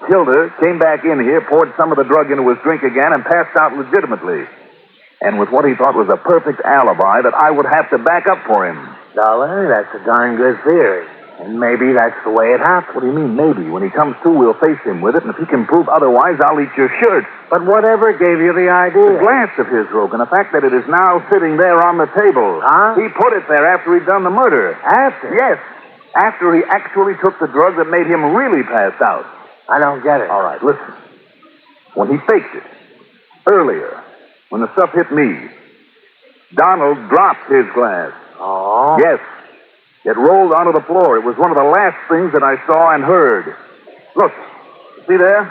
killed her, came back in here, poured some of the drug into his drink again, and passed out legitimately. And with what he thought was a perfect alibi that I would have to back up for him. Dollar, that's a darn good theory. And maybe that's the way it happened. What do you mean, maybe? When he comes to, we'll face him with it, and if he can prove otherwise, I'll eat your shirt. But whatever gave you the idea? The glass of his, Rogan. The fact that it is now sitting there on the table. Huh? He put it there after he'd done the murder. After? Yes. After he actually took the drug that made him really pass out. I don't get it. All right, listen. When he faked it, earlier, when the stuff hit me, Donald dropped his glass. Oh? Yes. It rolled onto the floor. It was one of the last things that I saw and heard. Look, see there?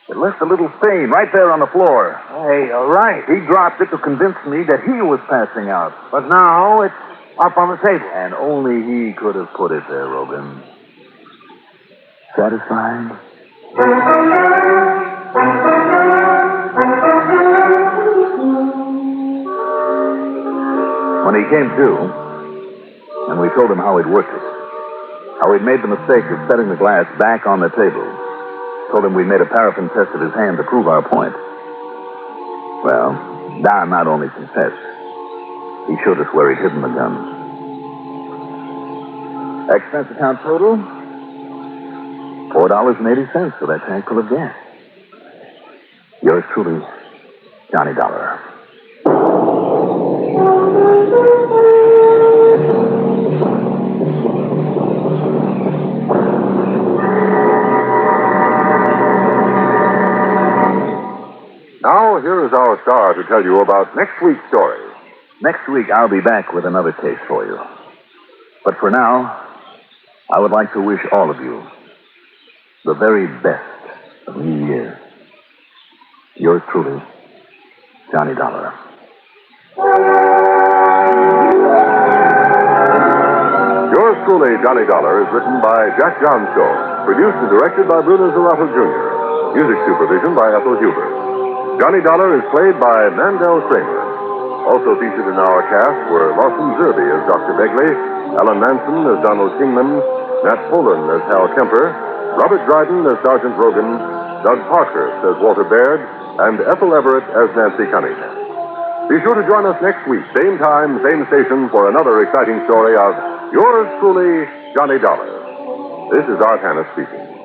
It left a little stain right there on the floor. Hey, you're right. He dropped it to convince me that he was passing out. But now it's up on the table. And only he could have put it there, Rogan. Satisfied? When he came to, and we told him how he'd worked it, how he'd made the mistake of setting the glass back on the table, told him we made a paraffin test of his hand to prove our point. Well, Don not only confessed, he showed us where he'd hidden the gun. Expense account total? $4.80 for that tank full of gas. Yours truly, Johnny Dollar. Now, here is our star to tell you about next week's story. Next week, I'll be back with another case for you. But for now, I would like to wish all of you the very best of New Year. Yours truly, Johnny Dollar. Yours truly, Johnny Dollar, is written by Jack Johnstone, produced and directed by Bruno Zerato Jr., music supervision by Ethel Huber. Johnny Dollar is played by Mandel Kramer. Also featured in our cast were Lawson Zerby as Dr. Begley, Alan Manson as Donald Kingman, Nat Poland as Hal Kemper, Robert Dryden as Sergeant Rogan, Doug Parkhurst as Walter Baird, and Ethel Everett as Nancy Cunningham. Be sure to join us next week, same time, same station, for another exciting story of Yours truly, Johnny Dollar. This is Art Hanna speaking.